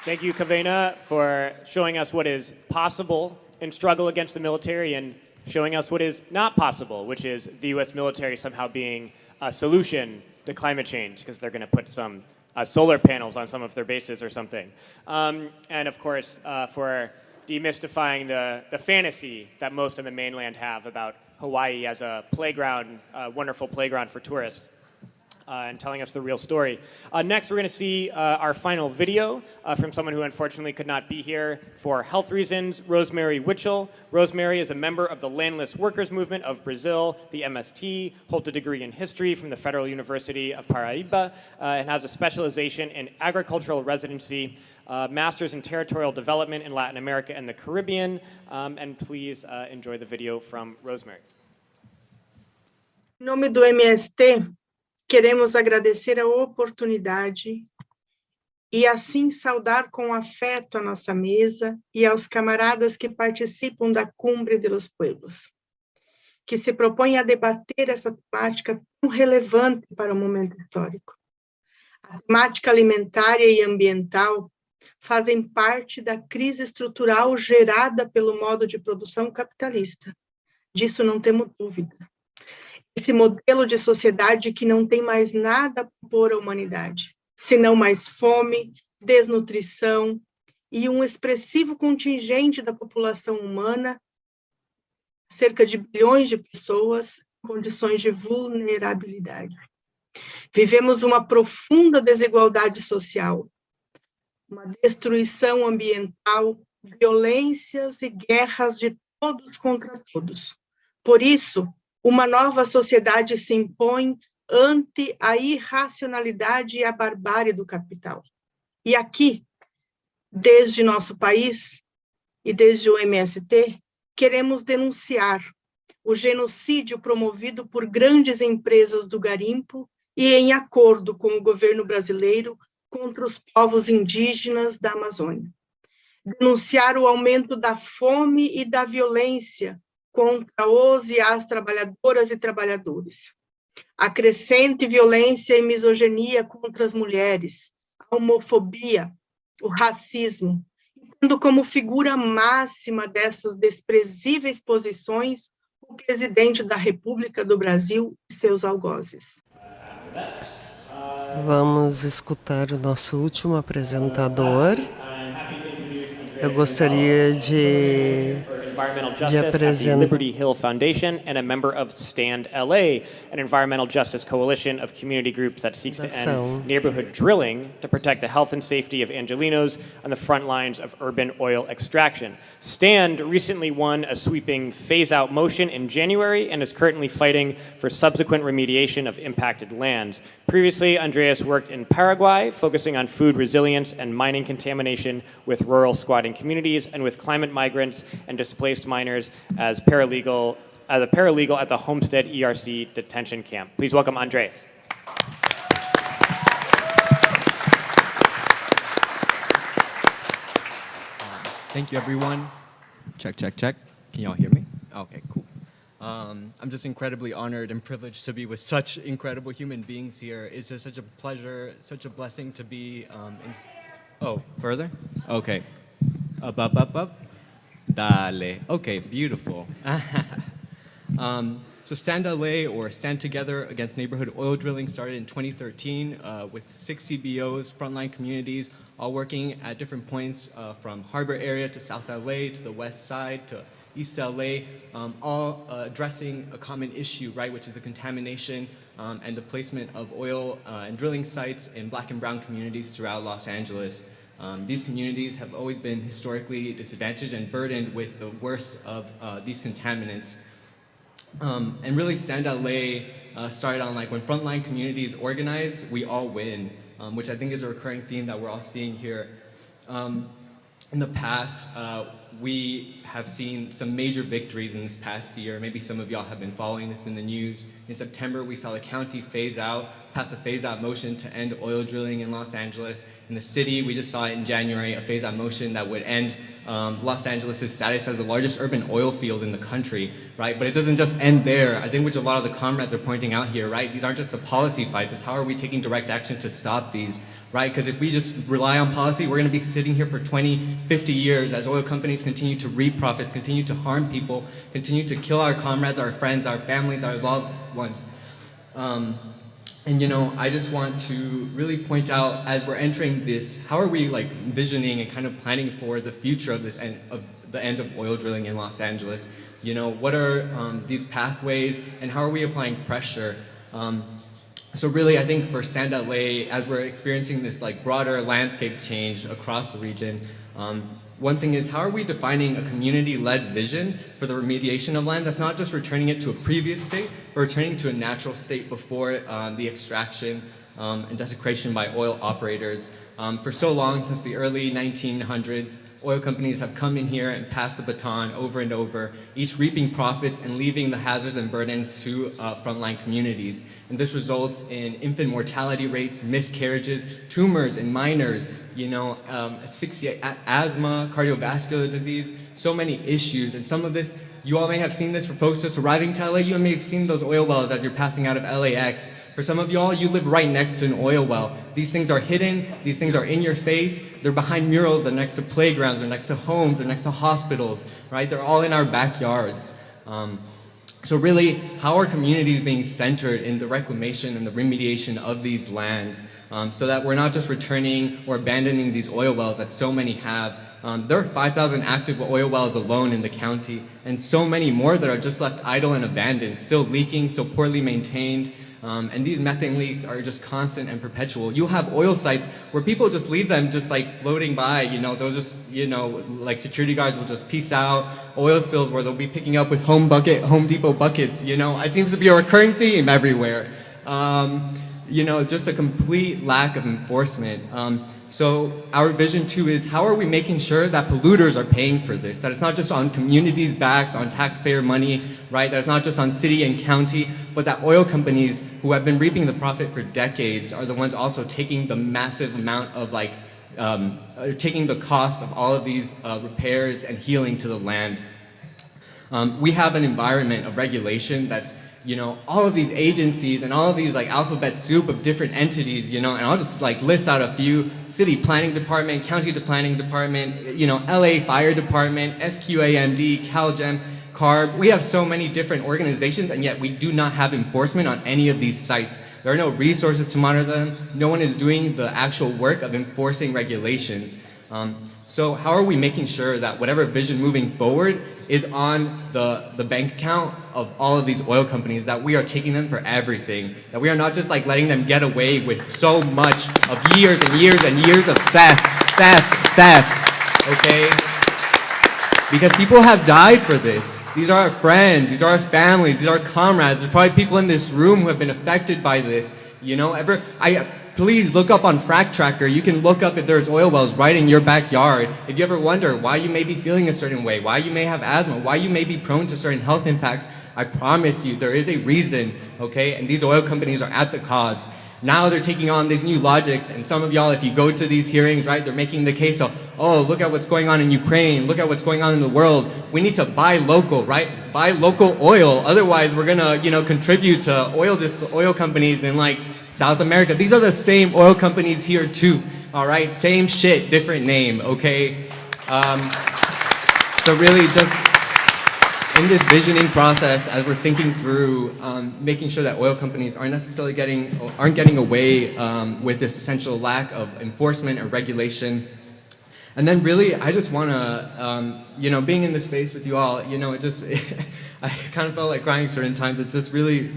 Thank you, Kawena, for showing us what is possible in struggle against the military and showing us what is not possible, which is the U.S. military somehow being a solution to climate change because they're going to put some solar panels on some of their bases or something. And of course, for demystifying the fantasy that most on the mainland have about Hawaii as a playground, a wonderful playground for tourists. and telling us the real story. Next, we're going to see our final video from someone who unfortunately could not be here for health reasons, Rosemary Witchell. Rosemary is a member of the Landless Workers Movement of Brazil, the MST, holds a degree in history from the Federal University of Paraíba, and has a specialization in agricultural residency, Masters in Territorial Development in Latin America and the Caribbean. And please enjoy the video from Rosemary. Em nome do MST, queremos agradecer a oportunidade e assim saudar com afeto a nossa mesa e aos camaradas que participam da Cumbre de los Pueblos, que se propõe a debater essa temática tão relevante para o momento histórico. A temática alimentária e ambiental fazem parte da crise estrutural gerada pelo modo de produção capitalista. Disso não temos dúvida. Esse modelo de sociedade que não tem mais nada a propor à humanidade, senão mais fome, desnutrição e um expressivo contingente da população humana, cerca de bilhões de pessoas, em condições de vulnerabilidade. Vivemos uma profunda desigualdade social, uma destruição ambiental, violências e guerras de todos contra todos. Por isso, uma nova sociedade se impõe ante a irracionalidade e a barbárie do capital. E aqui, desde nosso país e desde o MST, queremos denunciar o genocídio promovido por grandes empresas do garimpo e em acordo com o governo brasileiro contra os povos indígenas da Amazônia. Denunciar o aumento da fome e da violência contra os e as trabalhadoras e trabalhadores. A crescente violência e misoginia contra as mulheres, a homofobia, o racismo, tendo como figura máxima dessas desprezíveis posições o presidente da República do Brasil e seus algozes. Vamos escutar o nosso último apresentador. Eu gostaria de Environmental Justice at the Liberty Hill Foundation and a member of Stand LA, an environmental justice coalition of community groups that seeks to end neighborhood drilling to protect the health and safety of Angelenos on the front lines of urban oil extraction. Stand recently won a sweeping phase-out motion in January and is currently fighting for subsequent remediation of impacted lands. Previously, Andreas worked in Paraguay, focusing on food resilience and mining contamination with rural squatting communities and with climate migrants and displaced miners as a paralegal at the Homestead ERC detention camp. Please welcome Andres. Thank you, everyone. Check, check, check. Can y'all hear me? Okay, cool. I'm just incredibly honored and privileged to be with such incredible human beings here. It's just such a pleasure, such a blessing to be oh, further? Okay. Up, up, up, up. Dale. Okay, beautiful. So Stand LA, or Stand Together Against Neighborhood Oil Drilling, started in 2013 with 6 CBOs, frontline communities, all working at different points from Harbor area to South LA to the West Side to East LA, all addressing a common issue, right, which is the contamination and the placement of oil and drilling sites in Black and brown communities throughout Los Angeles. These communities have always been historically disadvantaged and burdened with the worst of these contaminants. And really Stand LA started on like when frontline communities organize, we all win, which I think is a recurring theme that we're all seeing here. In the past, we have seen some major victories in this past year. Maybe some of y'all have been following this in the news. In September, we saw the county pass a phase-out motion to end oil drilling in Los Angeles. In the city, we just saw it in January, a phase-out motion that would end Los Angeles' status as the largest urban oil field in the country, right? But it doesn't just end there. I think which a lot of the comrades are pointing out here, right? These aren't just the policy fights, it's how are we taking direct action to stop these, right? Because if we just rely on policy, we're gonna be sitting here for 20, 50 years as oil companies continue to reap profits, continue to harm people, continue to kill our comrades, our friends, our families, our loved ones. And you know, I just want to really point out as we're entering this, how are we like envisioning and kind of planning for the future of this the end of oil drilling in Los Angeles? You know, what are these pathways and how are we applying pressure? So really, I think for Sand LA, as we're experiencing this like broader landscape change across the region, one thing is, how are we defining a community-led vision for the remediation of land that's not just returning it to a previous state, but returning to a natural state before the extraction and desecration by oil operators. For so long, since the early 1900s, oil companies have come in here and passed the baton over and over, each reaping profits and leaving the hazards and burdens to frontline communities. And this results in infant mortality rates, miscarriages, tumors in minors, asphyxia, asthma, cardiovascular disease, so many issues. And some of this, you all may have seen this for folks just arriving to LA. You may have seen those oil wells as you're passing out of LAX. For some of y'all, you live right next to an oil well. These things are hidden, these things are in your face, they're behind murals, they're next to playgrounds, they're next to homes, they're next to hospitals, right? They're all in our backyards. So really, how are communities being centered in the reclamation and the remediation of these lands so that we're not just returning or abandoning these oil wells that so many have? There are 5,000 active oil wells alone in the county, and so many more that are just left idle and abandoned, still leaking, so poorly maintained. And these methane leaks are just constant and perpetual. You'll have oil sites where people just leave them just like floating by, they'll just, like security guards will just peace out. Oil spills where they'll be picking up with Home Depot buckets, it seems to be a recurring theme everywhere. Just a complete lack of enforcement. So our vision too is, how are we making sure that polluters are paying for this? That it's not just on communities' backs, on taxpayer money, right? That it's not just on city and county, but that oil companies who have been reaping the profit for decades are the ones also taking the massive amount of taking the cost of all of these repairs and healing to the land. We have an environment of regulation that's all of these agencies and all of these alphabet soup of different entities, and I'll just list out a few: city planning department, county planning department, LA fire department, SQAMD, CalGEM, CARB. We have so many different organizations, and yet we do not have enforcement on any of these sites. There are no resources to monitor them. No one is doing the actual work of enforcing regulations. So how are we making sure that whatever vision moving forward is on the bank account of all of these oil companies, that we are taking them for everything, that we are not just letting them get away with so much of years and years and years of theft, okay? Because people have died for this. These are our friends, these are our families, these are our comrades. There's probably people in this room who have been affected by this. Please look up on Frack Tracker. You can look up if there's oil wells right in your backyard. If you ever wonder why you may be feeling a certain way, why you may have asthma, why you may be prone to certain health impacts, I promise you there is a reason, okay? And these oil companies are at the cause. Now they're taking on these new logics, and some of y'all, if you go to these hearings, right, they're making the case of, oh, look at what's going on in Ukraine, look at what's going on in the world. We need to buy local, right? Buy local oil. Otherwise, we're gonna, contribute to oil companies in South America. These are the same oil companies here too, all right? Same shit, different name, okay? So really just in this visioning process, as we're thinking through making sure that oil companies aren't necessarily getting away with this essential lack of enforcement or regulation. And then really, I just wanna, being in this space with you all, it just, I kind of felt like crying certain times. It just really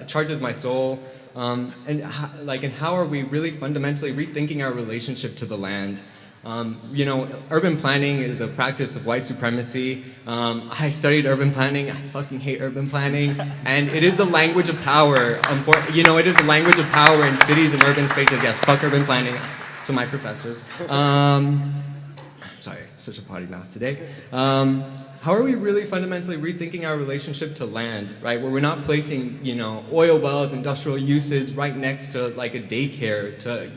charges my soul. And how are we really fundamentally rethinking our relationship to the land? Urban planning is a practice of white supremacy. I studied urban planning. I fucking hate urban planning. And it is the language of power. It is the language of power in cities and urban spaces. Yes, fuck urban planning. So my professors. Sorry, such a potty mouth today. How are we really fundamentally rethinking our relationship to land, right? Where we're not placing, oil wells, industrial uses right next to a daycare, to,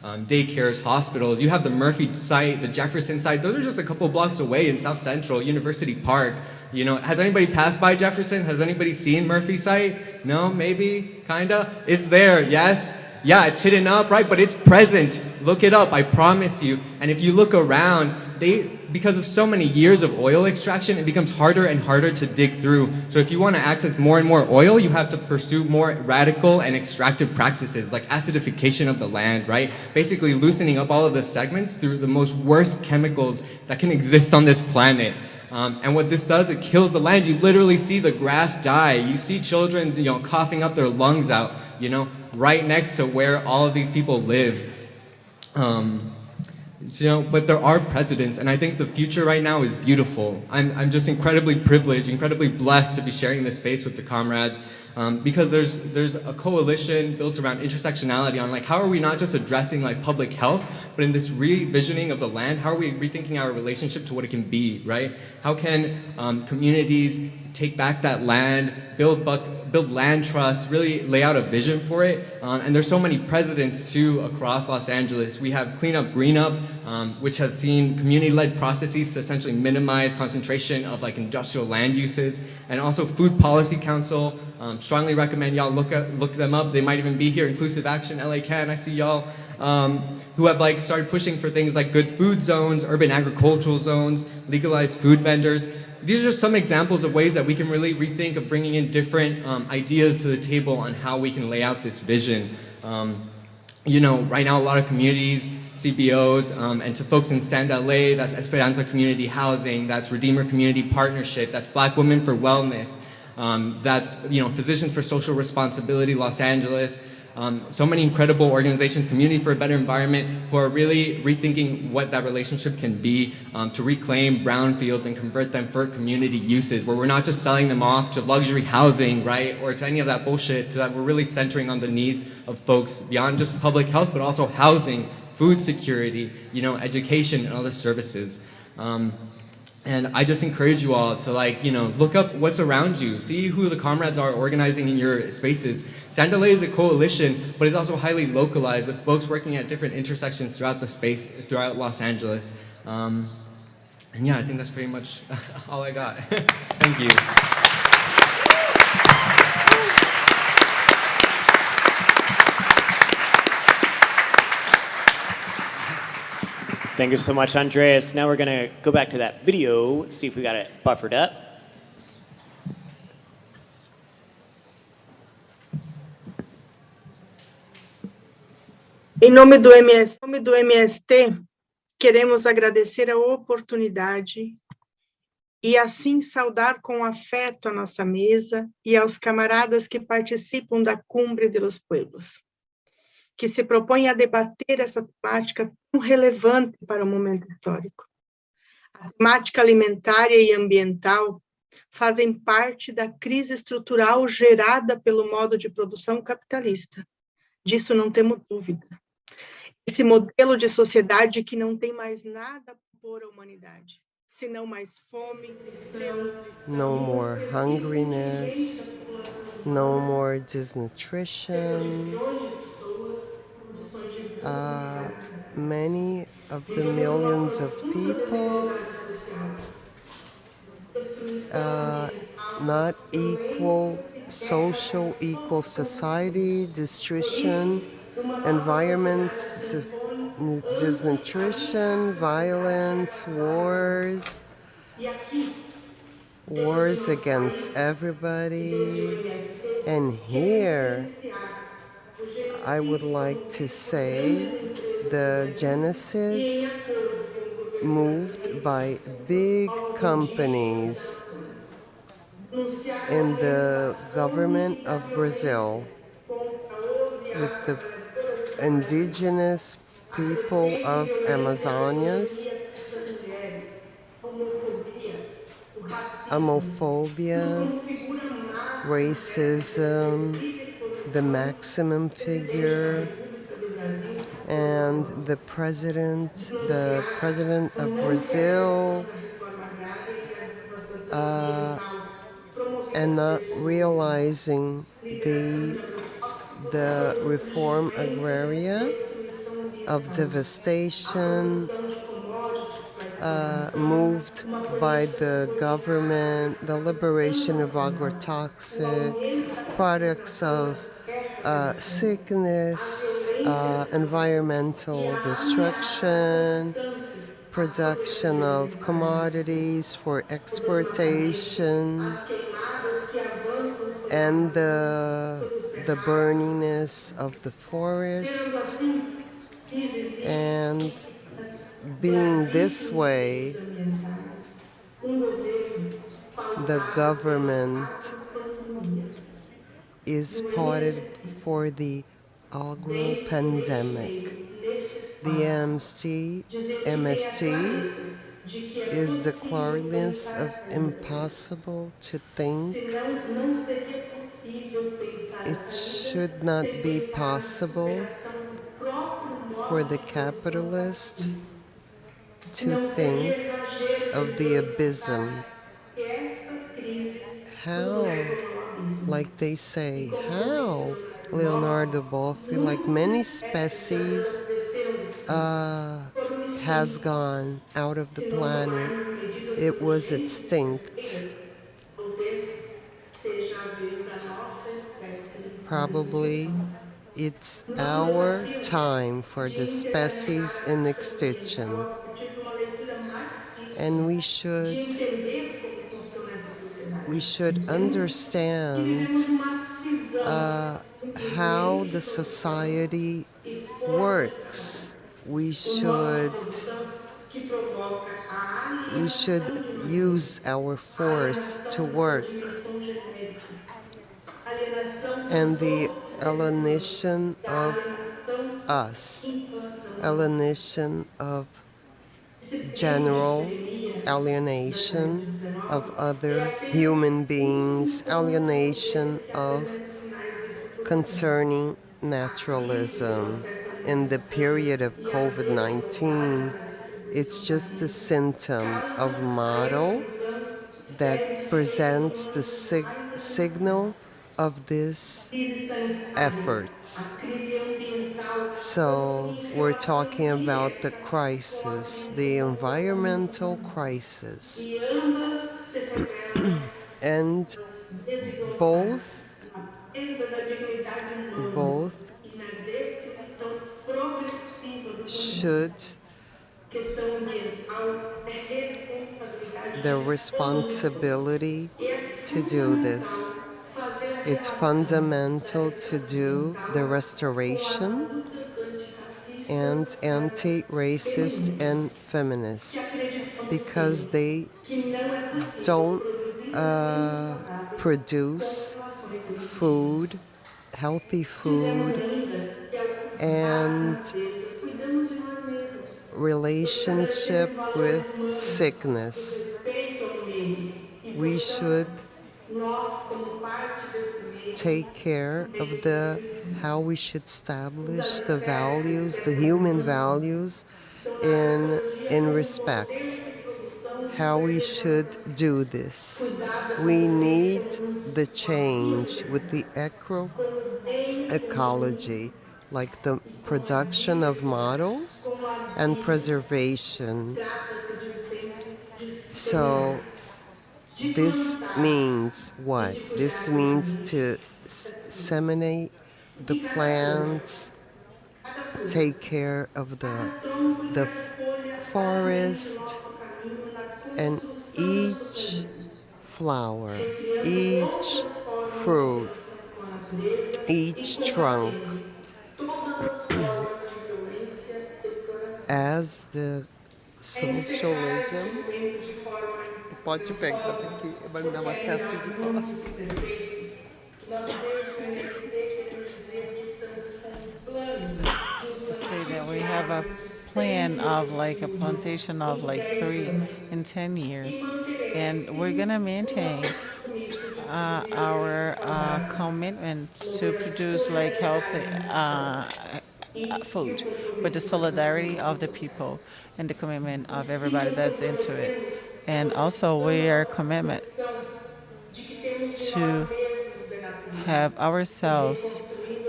daycares, hospitals. You have the Murphy site, the Jefferson site. Those are just a couple blocks away in South Central, University Park. Has anybody passed by Jefferson? Has anybody seen Murphy site? No, maybe, kinda? It's there, yes? Yeah, it's hidden up, right? But it's present. Look it up, I promise you. And if you look around, because of so many years of oil extraction, it becomes harder and harder to dig through. So if you want to access more and more oil, you have to pursue more radical and extractive practices, like acidification of the land, right? Basically loosening up all of the segments through the most worst chemicals that can exist on this planet. And what this does, it kills the land. You literally see the grass die. You see children, coughing up their lungs out. you know, right next to where all of these people live. You know, but there are precedents, and I think the future right now is beautiful. I'm just incredibly privileged, incredibly blessed to be sharing this space with the comrades, because there's a coalition built around intersectionality on like how are we not just addressing like public health, but in this re-visioning of the land, how are we rethinking our relationship to what it can be, right? How can communities take back that land, build land trusts, really lay out a vision for it. And there's so many precedents too across Los Angeles. We have Clean Up, Green Up, which has seen community-led processes to essentially minimize concentration of like industrial land uses. And also Food Policy Council, strongly recommend y'all look them up. They might even be here. Inclusive Action, LA Can, I see y'all. Who have like started pushing for things like good food zones, urban agricultural zones, legalized food vendors. These are some examples of ways that we can really rethink of bringing in different ideas to the table on how we can lay out this vision. You know, right now a lot of communities, CBOs, and to folks in Sand LA, that's Esperanza Community Housing, that's Redeemer Community Partnership, that's Black Women for Wellness, that's, you know, Physicians for Social Responsibility Los Angeles. So many incredible organizations, Community for a Better Environment, who are really rethinking what that relationship can be to reclaim brownfields and convert them for community uses, where we're not just selling them off to luxury housing, right, or to any of that bullshit, so that we're really centering on the needs of folks beyond just public health, but also housing, food security, you know, education and other services. And I just encourage you all to like, you know, look up what's around you, see who the comrades are organizing in your spaces. Sand LA is a coalition, but it's also highly localized with folks working at different intersections throughout the space, throughout Los Angeles. And yeah, I think that's pretty much all I got. Thank you. Thank you so much, Andreas. Now we're going to go back to that video, see if we got it buffered up. Em nome do MST, queremos agradecer a oportunidade e assim saudar com afeto a nossa mesa e aos camaradas que participam da Cumbre de los Pueblos, que se propõe a debater essa temática tão relevante para o momento histórico. A temática alimentária e ambiental fazem parte da crise estrutural gerada pelo modo de produção capitalista. Disso não temos dúvida. Esse modelo de sociedade que não tem mais nada a propor à humanidade, senão mais fome, no more hungriness, no more desnutrition. Many of the millions of people, not equal social, equal society, destruction, environment, desnutrition, violence, wars against everybody. And here, I would like to say the genocide moved by big companies in the government of Brazil with the indigenous people of Amazonias, homophobia, racism, the maximum figure, and the president of Brazil, and not realizing the reform agraria of devastation moved by the government, the liberation of agrotoxic products of sickness, environmental destruction, production of commodities for exportation, and the burniness of the forest. And being this way, the government is parted for the agro-pandemic. The MST is the clearness of impossible to think. It should not be possible for the capitalist to think of the abysm. How, like they say, how, Leonardo Boffey, like many species, has gone out of the planet. It was extinct. Probably it's our time for the species in extinction. And we should understand how the society works. We should use our force to work. And the alienation of us, alienation of general alienation of other human beings, alienation of concerning naturalism. In the period of COVID-19, it's just a symptom of model that presents the signal of these efforts. So we're talking about the crisis, the environmental crisis. And both should the responsibility to do this. It's fundamental to do the restoration and anti-racist and feminist, because they don't produce food, healthy food, and relationship with sickness. We should take care of how we should establish the values, the human values in respect. How we should do this. We need the change with the ecology, like the production of models and preservation. So this means what? This means to disseminate the plants, take care of the forest, and each flower, each fruit, each trunk, as the socialism. Pode pegar aqui, vai me dar um acesso de tosse. Say that we have a plan of like a plantation of like 3 in 10 years, and we're gonna maintain our commitment to produce like healthy food with the solidarity of the people and the commitment of everybody that's into it. And also we are committed to have ourselves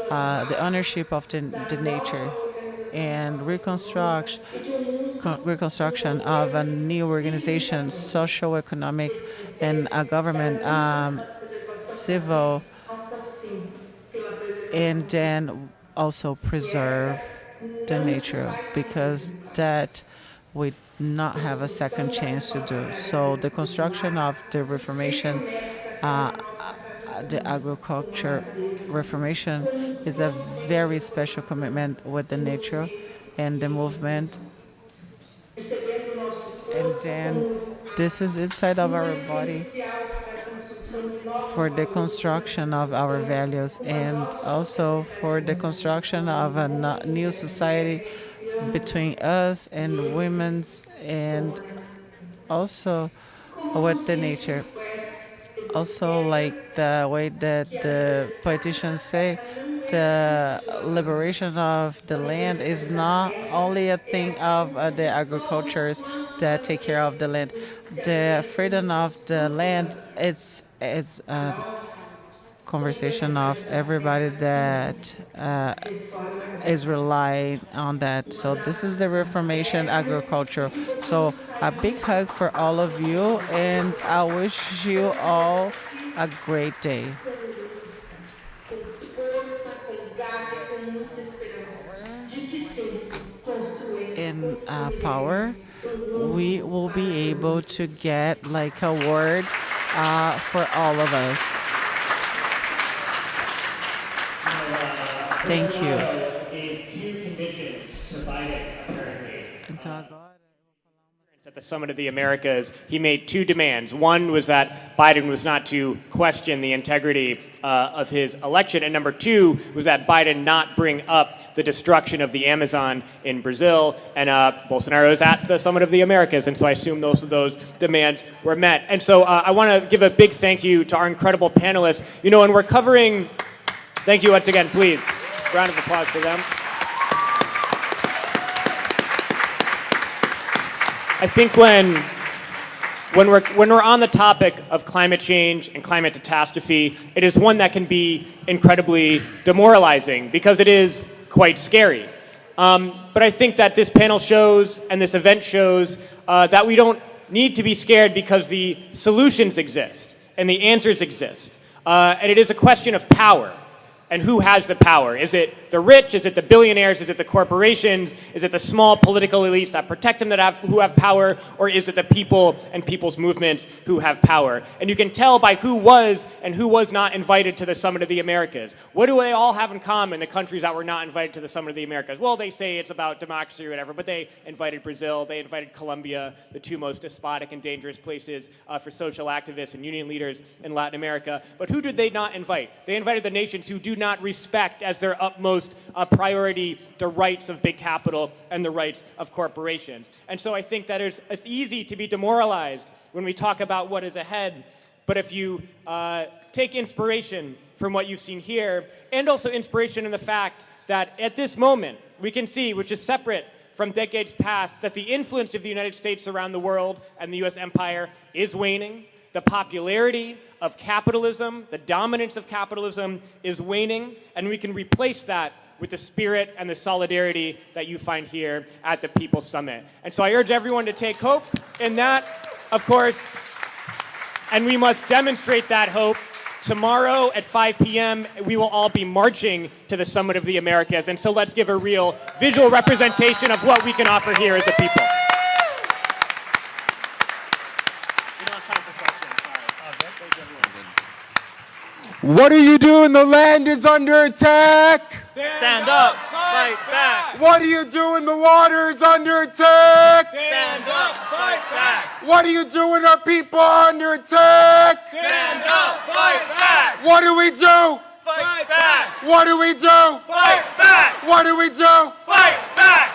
the ownership of the nature and reconstruction of a new organization, social, economic, and a government, civil, and then also preserve the nature, because that we not have a second chance to do. So the construction of the Reformation, the agriculture Reformation, is a very special commitment with the nature and the movement. And then This is inside of our body for the construction of our values and also for the construction of a new society between us and women's and also with the nature. Also, like the way that the politicians say, the liberation of the land is not only a thing of the agricultures that take care of the land. The freedom of the land, it's a conversation of everybody that is relying on that. So this is the Reformation agriculture. So a big hug for all of you, and I wish you all a great day. In power, we will be able to get like a word for all of us. Thank you. At the Summit of the Americas, he made two demands. One was that Biden was not to question the integrity of his election, and number two was that Biden not bring up the destruction of the Amazon in Brazil. And Bolsonaro is at the Summit of the Americas, and so I assume most of those demands were met. And so I want to give a big thank you to our incredible panelists. You know, and we're covering. Thank you once again, please. Round of applause for them. I think when we're on the topic of climate change and climate catastrophe, it is one that can be incredibly demoralizing because it is quite scary. But I think that this panel shows and this event shows that we don't need to be scared because the solutions exist and the answers exist. And it is a question of power. And who has the power? Is it the rich? Is it the billionaires? Is it the corporations? Is it the small political elites that protect them who have power? Or is it the people and people's movements who have power? And you can tell by who was and who was not invited to the Summit of the Americas. What do they all have in common, the countries that were not invited to the Summit of the Americas? Well, they say it's about democracy or whatever, but they invited Brazil, they invited Colombia, the two most despotic and dangerous places for social activists and union leaders in Latin America. But who did they not invite? They invited the nations who do not respect as their utmost priority the rights of big capital and the rights of corporations. And so I think that it's easy to be demoralized when we talk about what is ahead. But if you take inspiration from what you've seen here, and also inspiration in the fact that at this moment we can see, which is separate from decades past, that the influence of the United States around the world and the US empire is waning. The popularity of capitalism, the dominance of capitalism is waning, and we can replace that with the spirit and the solidarity that you find here at the People's Summit. And so I urge everyone to take hope in that, of course, and we must demonstrate that hope. Tomorrow at 5 p.m., we will all be marching to the Summit of the Americas, and so let's give a real visual representation of what we can offer here as a people. What are you doing? The land is under attack. Stand up, fight back. What are you doing? The water is under attack. Stand up, fight back. What are you doing? Our people are under attack. Stand up, fight back. What do we do? Fight back. What do we do? Fight back. What do we do? Fight back.